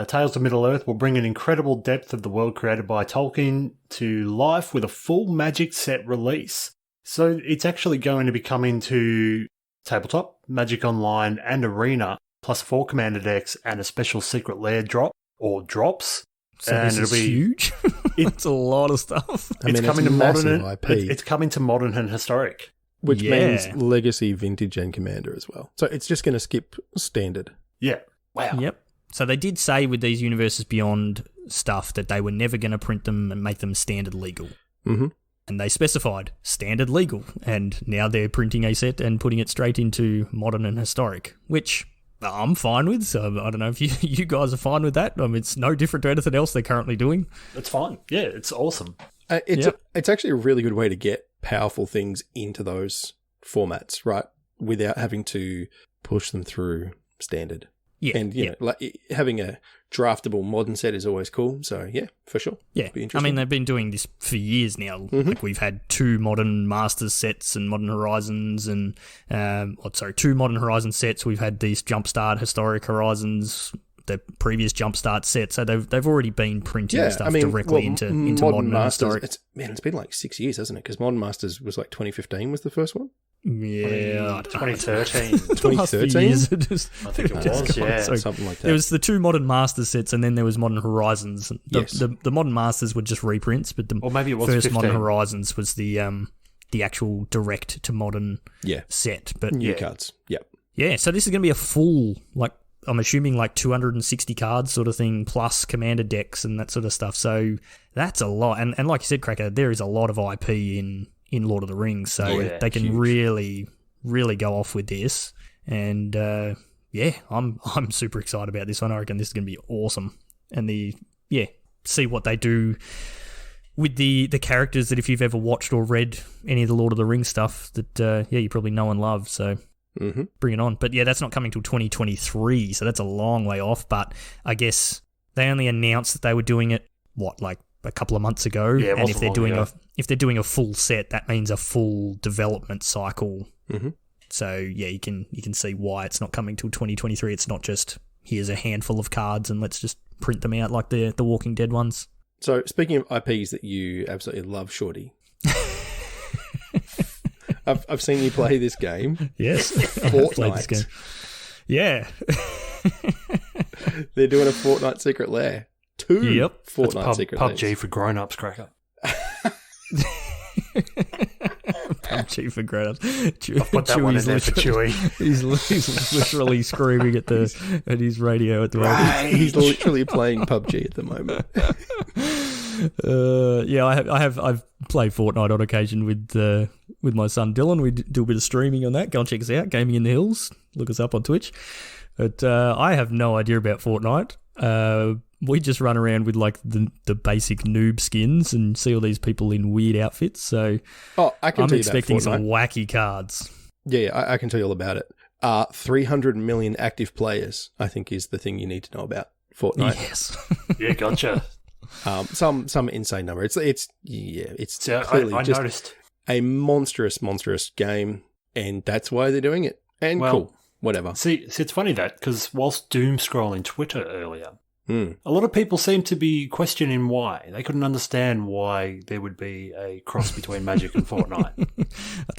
Tales of Middle-earth will bring an incredible depth of the world created by Tolkien to life with a full Magic set release. So it's actually going to be coming to Tabletop, Magic Online, and Arena, plus 4 commander decks and a special secret lair drop or drops. So and this is huge. It's a lot of stuff. It's coming to modern. It's coming to modern and historic, which means legacy, vintage, and commander as well. So it's just going to skip standard. Yeah. Wow. Yep. So they did say with these Universes Beyond stuff that they were never going to print them and make them standard legal. Mm-hmm. And they specified standard legal, and now they're printing a set and putting it straight into modern and historic, which I'm fine with. So I don't know if you guys are fine with that. I mean, it's no different to anything else they're currently doing. It's fine. Yeah, it's awesome. It's actually a really good way to get powerful things into those formats, right? Without having to push them through standard. Yeah, and you know, like having a draftable modern set is always cool. So yeah, for sure. Yeah, I mean they've been doing this for years now. Mm-hmm. Like we've had 2 Modern Masters sets and Modern Horizons, and 2 Modern Horizon sets. We've had these Jumpstart Historic Horizons, the previous Jumpstart set. So they've already been printing stuff directly into Modern Masters, and Historic. It's been like 6 years, hasn't it? Because Modern Masters was like 2015 was the first one. Yeah, 2013. 2013? I think it was, yeah. So something like that. There was the 2 Modern Masters sets, and then there was Modern Horizons. The Modern Masters were just reprints, but the maybe it was first 15. Modern Horizons was the actual direct to modern set. But new cards. Yeah. Yeah, so this is going to be a I'm assuming like 260 cards sort of thing, plus commander decks and that sort of stuff. So that's a lot. And like you said, Cracker, there is a lot of IP in Lord of the Rings. So they can really, really go off with this. And I'm super excited about this one. I reckon this is going to be awesome. And see what they do with the characters that if you've ever watched or read any of the Lord of the Rings stuff that, you probably know and love. So bring it on. But yeah, that's not coming till 2023, so that's a long way off. But I guess they only announced that they were doing it, like a couple of months ago. Yeah, and if they're doing a full set, that means a full development cycle. Mm-hmm. So yeah, you can see why it's not coming till 2023. It's not just here's a handful of cards and let's just print them out like the Walking Dead ones. So, speaking of IPs that you absolutely love, Shorty, I've seen you play this game. Yes, Fortnite. This game. Yeah. They're doing a Fortnite Secret Lair. 2 Fortnite Secret Lairs. PUBG for grown-ups, Cracker. PUBG for grown-ups. I'll put that one in there for Chewy. He's literally screaming at his radio at the moment. He's literally playing PUBG at the moment. I've played Fortnite on occasion with my son Dylan. We do a bit of streaming on that. Go and check us out, Gaming in the Hills. Look us up on Twitch. But I have no idea about Fortnite. We just run around with like the basic noob skins and see all these people in weird outfits. So I'm expecting some wacky cards. Yeah, I can tell you all about it. 300 million active players, I think, is the thing you need to know about Fortnite. Yes. Yeah, gotcha. Some insane number. It's clearly I just noticed a monstrous game, and that's why they're doing it. And cool, whatever. See, it's funny that because whilst doom scrolling Twitter earlier, a lot of people seem to be questioning why. They couldn't understand why there would be a cross between Magic and Fortnite.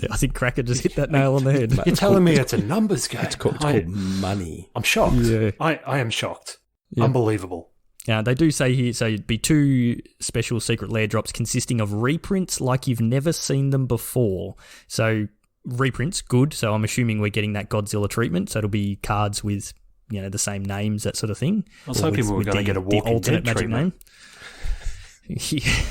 I think Cracker just hit that nail on the head. You're telling me it's a numbers game? It's called money. I'm shocked. Yeah. I am shocked. Yeah. Unbelievable. Yeah, they do say here, so it'd be 2 special secret lair drops consisting of reprints like you've never seen them before. So reprints, good. So I'm assuming we're getting that Godzilla treatment. So it'll be cards with the same names, that sort of thing. I was hoping we were going to get a Walking Dead treatment. Yeah.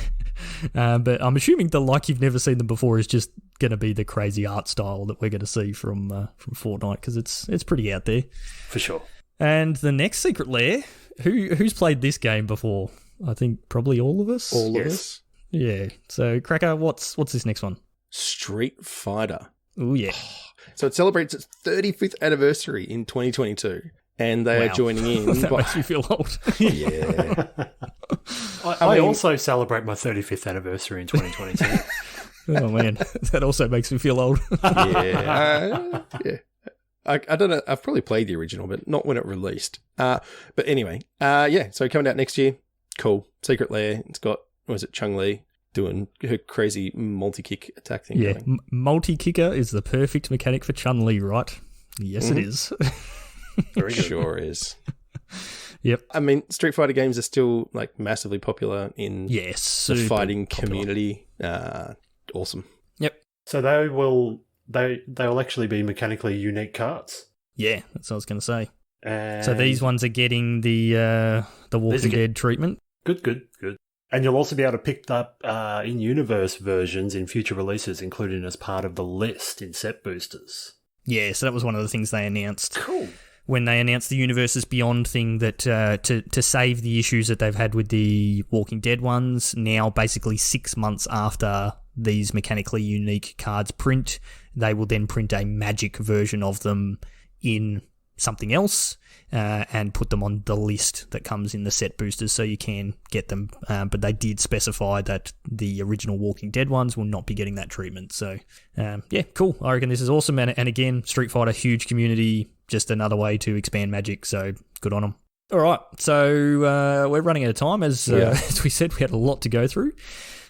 But I'm assuming the like you've never seen them before is just going to be the crazy art style that we're going to see from Fortnite because it's pretty out there. For sure. And the next secret lair, who's played this game before? I think probably all of us. All of us. Yeah. So Cracker, what's this next one? Street Fighter. Oh yeah. So it celebrates its 35th anniversary in 2022. And they are joining in. That makes you feel old. Yeah. I also celebrate my 35th anniversary in 2022. Oh, man. That also makes me feel old. Yeah. I don't know. I've probably played the original, but not when it released. But anyway, so coming out next year. Cool. Secret Lair. It's got, Chun-Li doing her crazy multi-kick attack thing. Yeah. Multi-kicker is the perfect mechanic for Chun-Li, right? Yes, it is. Very good. Sure is. Yep. I mean, Street Fighter games are still like massively popular in the fighting community. Awesome. Yep. So they'll actually be mechanically unique cards. Yeah, that's what I was going to say. So these ones are getting the Walking Dead treatment. Good. And you'll also be able to pick up in-universe versions in future releases, including as part of the list in set boosters. Yeah, so that was one of the things they announced. Cool. When they announced the Universes Beyond thing, that to save the issues that they've had with the Walking Dead ones, now basically 6 months after these mechanically unique cards print, they will then print a Magic version of them in something else and put them on the list that comes in the set boosters so you can get them. But they did specify that the original Walking Dead ones will not be getting that treatment. So, cool. I reckon this is awesome. And again, Street Fighter, huge community, just another way to expand Magic. So, good on them. All right. So, we're running out of time. As we said, we had a lot to go through.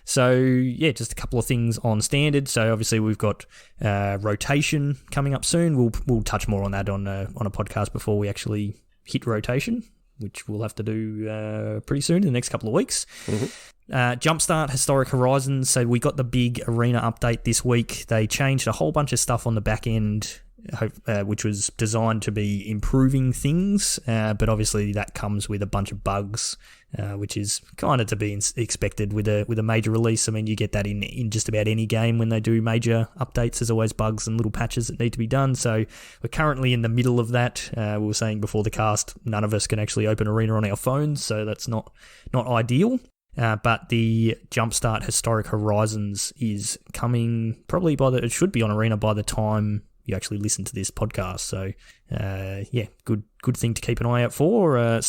So, just a couple of things on Standard. So, obviously, we've got rotation coming up soon. We'll touch more on that on a podcast before we actually hit rotation, which we'll have to do pretty soon in the next couple of weeks. Mm-hmm. Jumpstart Historic Horizons. So, we got the big arena update this week. They changed a whole bunch of stuff on the back end which was designed to be improving things, but obviously that comes with a bunch of bugs, which is kind of to be expected with a major release. I mean, you get that in just about any game when they do major updates. There's always bugs and little patches that need to be done. So we're currently in the middle of that. We were saying before the cast, none of us can actually open Arena on our phones, so that's not ideal. But the Jumpstart Historic Horizons is coming probably it should be on Arena by the time you actually listen to this podcast. So, good thing to keep an eye out for. I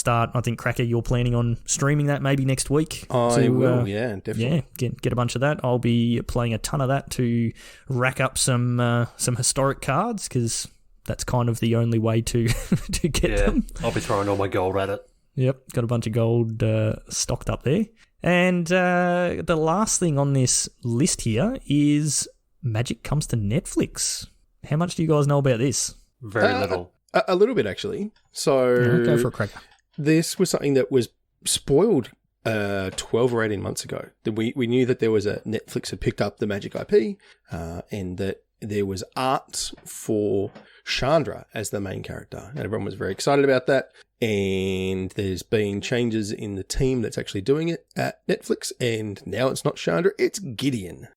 think, Cracker, you're planning on streaming that maybe next week. I will, yeah, definitely. Yeah, get a bunch of that. I'll be playing a ton of that to rack up some historic cards, because that's kind of the only way to get them. I'll be throwing all my gold at it. Yep, got a bunch of gold stocked up there. And the last thing on this list here is Magic comes to Netflix. How much do you guys know about this? Very little. A little bit, actually. So go for a cracker. This was something that was spoiled 12 or 18 months ago. We knew that there was Netflix had picked up the Magic IP, and that there was art for Chandra as the main character, and everyone was very excited about that. And there's been changes in the team that's actually doing it at Netflix, and now it's not Chandra, it's Gideon.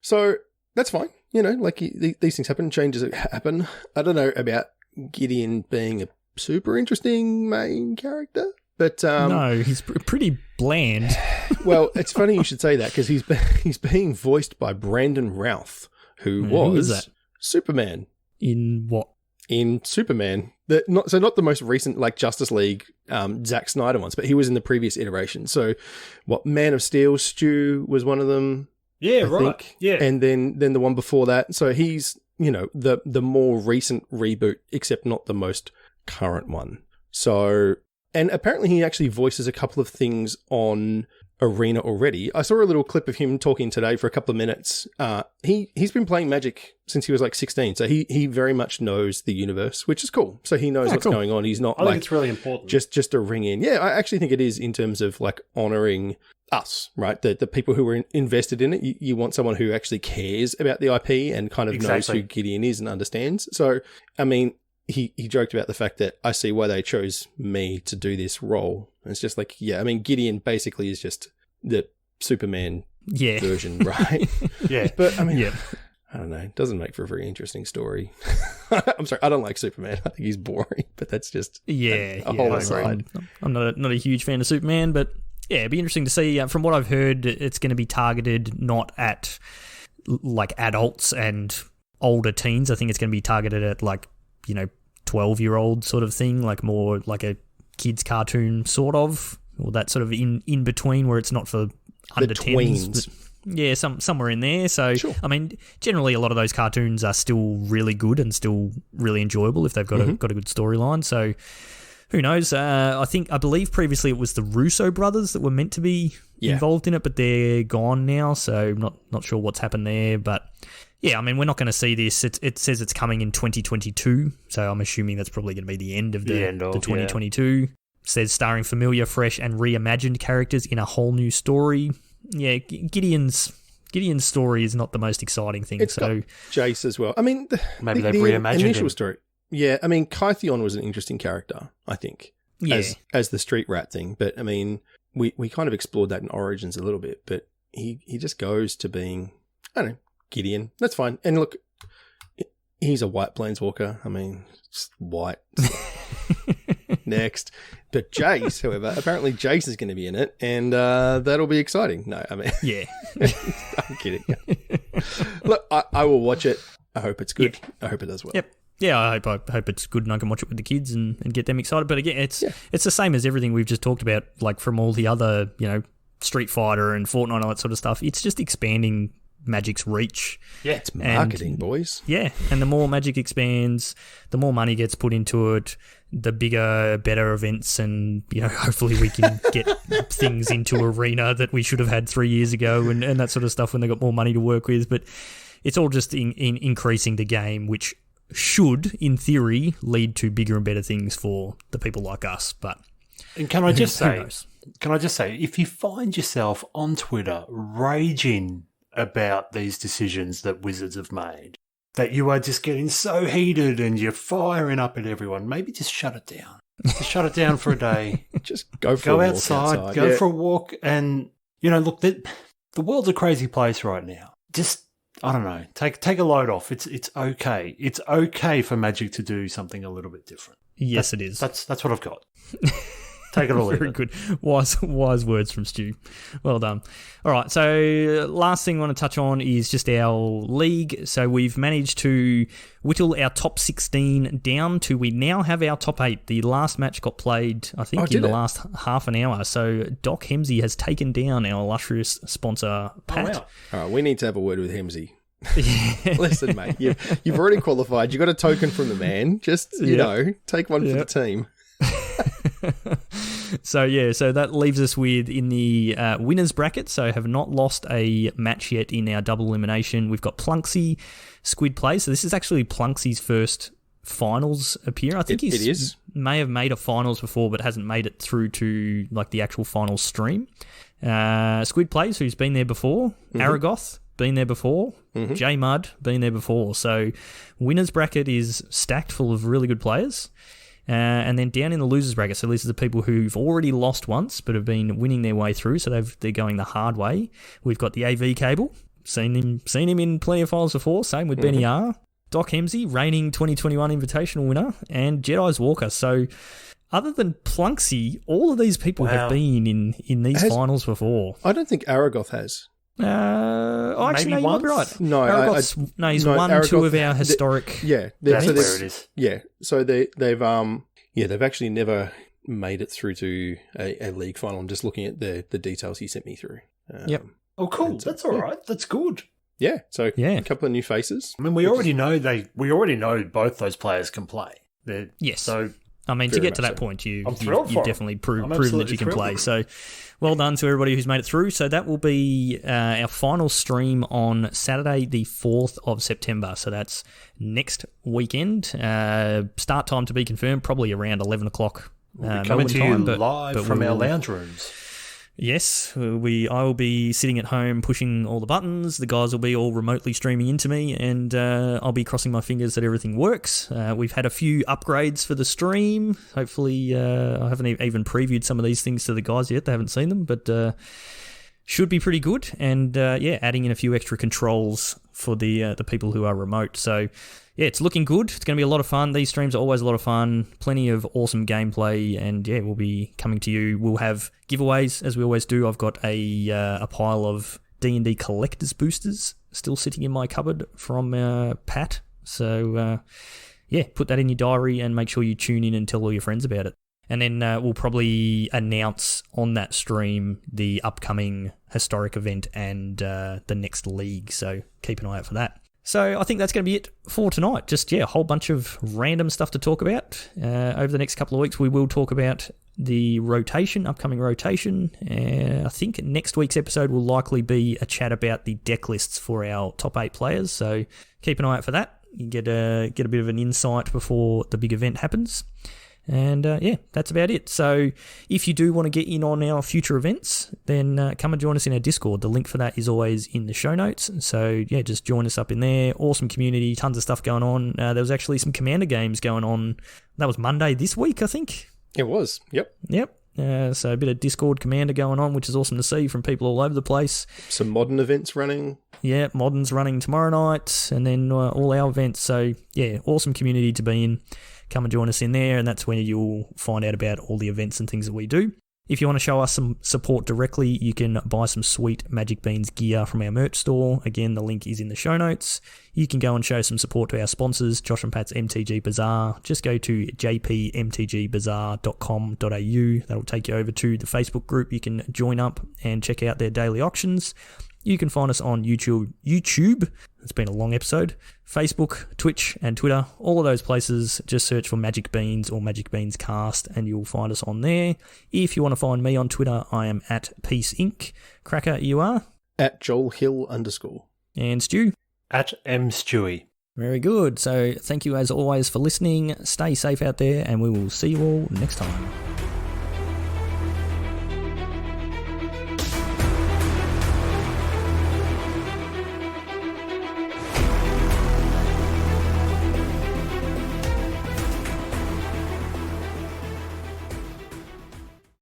So that's fine. You know, like these things happen, changes happen. I don't know about Gideon being a super interesting main character, but no, he's pretty bland. Well, it's funny you should say that, because he's being voiced by Brandon Routh, who was that? Superman. In what? In Superman. Not the most recent, like, Justice League, Zack Snyder ones, but he was in the previous iteration. So, Man of Steel, Stu was one of them. Yeah, I right. think. Yeah. And then the one before that. So he's, the more recent reboot, except not the most current one. So, and apparently he actually voices a couple of things on Arena already. I saw a little clip of him talking today for a couple of minutes. He's been playing Magic since he was like 16, so he very much knows the universe, which is cool. So he knows what's going on. He's not I think it's really important. Just a ring in. Yeah, I actually think it is, in terms of like honoring us, right? The people who were invested in it. You want someone who actually cares about the IP and kind of knows who Gideon is and understands. So, I mean, he joked about the fact that I see why they chose me to do this role. And it's just like, yeah, I mean, Gideon basically is just the Superman version, right? Yeah. But I mean, I don't know. It doesn't make for a very interesting story. I'm sorry, I don't like Superman. I think he's boring, but that's just a whole aside. I'm not a huge fan of Superman, but yeah, it'd be interesting to see. From what I've heard, it's going to be targeted not at like adults and older teens. I think it's going to be targeted at 12-year-old sort of thing, like more like a kids cartoon sort of, or that sort of in between where it's not for under 10s. Yeah, somewhere in there. So, sure. I mean, generally a lot of those cartoons are still really good and still really enjoyable if they've got a good storyline. So, who knows? I believe previously it was the Russo brothers that were meant to be involved in it, but they're gone now. So, not sure what's happened there. But yeah, I mean, we're not going to see this. It says it's coming in 2022, so I'm assuming that's probably going to be the end of the 2022. Yeah. Says starring familiar, fresh, and reimagined characters in a whole new story. Yeah, Gideon's story is not the most exciting thing. It's got Jace as well. I mean, maybe they've reimagined initial him. Story. Yeah, I mean, Kytheon was an interesting character, I think, as the street rat thing. But I mean, we kind of explored that in Origins a little bit. But he just goes to being, I don't know, Gideon. That's fine. And look, he's a white planeswalker. I mean, just white. Next. But Jace, however, apparently Jace is going to be in it, and that'll be exciting. No, I mean... Yeah. I'm kidding. Look, I will watch it. I hope it's good. I hope it does well. Yep. Yeah, I hope it's good and I can watch it with the kids and get them excited. But again, it's the same as everything we've just talked about, like from all the other, Street Fighter and Fortnite and all that sort of stuff. It's just expanding Magic's reach. Yeah, it's marketing, boys. Yeah, and the more Magic expands, the more money gets put into it, the bigger, better events, and hopefully we can get things into Arena that we should have had 3 years ago, and that sort of stuff when they got more money to work with. But it's all just in increasing the game, which should, in theory, lead to bigger and better things for the people like us. But and can I just say, if you find yourself on Twitter raging about these decisions that Wizards have made, that you are just getting so heated and you're firing up at everyone, maybe just shut it down. Just shut it down for a day. Just go for a walk outside. Go for a walk. And, look, the world's a crazy place right now. Just, I don't know, take a load off. It's okay. It's okay for Magic to do something a little bit different. Yes, it is. That's what I've got. Take it or leave Very it. good. Wise words from Stu. Well done. All right, so last thing I want to touch on is just our league. So we've managed to whittle our top 16 down to we now have our top 8. The last match got played, I think, in the last half an hour. So Doc Hemsey has taken down our illustrious sponsor, Pat. Oh, wow. All right, we need to have a word with Hemsey. Listen, mate, you've already qualified. You got a token from the man. Just, take one for the team. So that leaves us with in the winners bracket. So have not lost a match yet in our double elimination. We've got Plunksy, Squid Play. So this is actually Plunksy's first finals appear. I think it is. May have made a finals before, but hasn't made it through to like the actual finals stream. Squid Plays, who's been there before. Aragoth, been there before. J Mud, been there before. So winners bracket is stacked full of really good players. And then down in the losers bracket, so these are the people who've already lost once but have been winning their way through, so they're going the hard way. We've got the AV Cable, seen him in plenty of finals before, same with Benny R. Doc Hemsey, reigning 2021 Invitational winner, and Jedi's Walker. So other than Plunksy, all of these people have been in these finals before. I don't think Aragoth has. Actually, Maybe no, you might be right. No, he's won two of our historic. That's where it is. Yeah, so they've actually never made it through to a league final. I'm just looking at the details he sent me through. Yep. Oh, cool. That's all right. That's good. Yeah. So a couple of new faces. I mean, we already know both those players can play. Yes. So I mean, to get to that point, you've definitely proven that you can play. Thrilled. So well done to everybody who's made it through. So that will be our final stream on Saturday, the 4th of September. So that's next weekend. Start time to be confirmed, probably around 11 o'clock. We'll be coming to you live from our lounge rooms. Yes, I will be sitting at home pushing all the buttons. The guys will be all remotely streaming into me, and I'll be crossing my fingers that everything works. We've had a few upgrades for the stream. Hopefully, I haven't even previewed some of these things to the guys yet. They haven't seen them, but should be pretty good. And adding in a few extra controls for the people who are remote. So yeah, it's looking good. It's going to be a lot of fun. These streams are always a lot of fun. Plenty of awesome gameplay, and we'll be coming to you. We'll have giveaways as we always do. I've got a pile of D&D collector's boosters still sitting in my cupboard from Pat. So put that in your diary and make sure you tune in and tell all your friends about it. And then we'll probably announce on that stream the upcoming historic event and the next league. So keep an eye out for that. So I think that's going to be it for tonight. Just, a whole bunch of random stuff to talk about. Over the next couple of weeks, we will talk about the upcoming rotation. I think next week's episode will likely be a chat about the deck lists for our top 8 players. So keep an eye out for that. You get a bit of an insight before the big event happens. And that's about it. So if you do want to get in on our future events, then come and join us in our Discord. The link for that is always in the show notes. So just join us up in there. Awesome community, tons of stuff going on. There was actually some Commander games going on. That was Monday this week, I think. It was. Yep. So a bit of Discord Commander going on, which is awesome to see from people all over the place. Some modern events running. Yeah, Modern's running tomorrow night, and then all our events. So awesome community to be in. Come and join us in there, and that's when you'll find out about all the events and things that we do. If you want to show us some support directly, you can buy some sweet Magic Beans gear from our merch store. Again, the link is in the show notes. You can go and show some support to our sponsors, Josh and Pat's MTG Bazaar. Just go to jpmtgbazaar.com.au. That'll take you over to the Facebook group. You can join up and check out their daily auctions. You can find us on YouTube. It's been a long episode. Facebook, Twitch, and Twitter. All of those places. Just search for Magic Beans or Magic Beans Cast, and you'll find us on there. If you want to find me on Twitter, I am at Peace Inc. Cracker, you are? At Joel Hill _. And Stu? At Stewie. Very good. So thank you as always for listening. Stay safe out there, and we will see you all next time.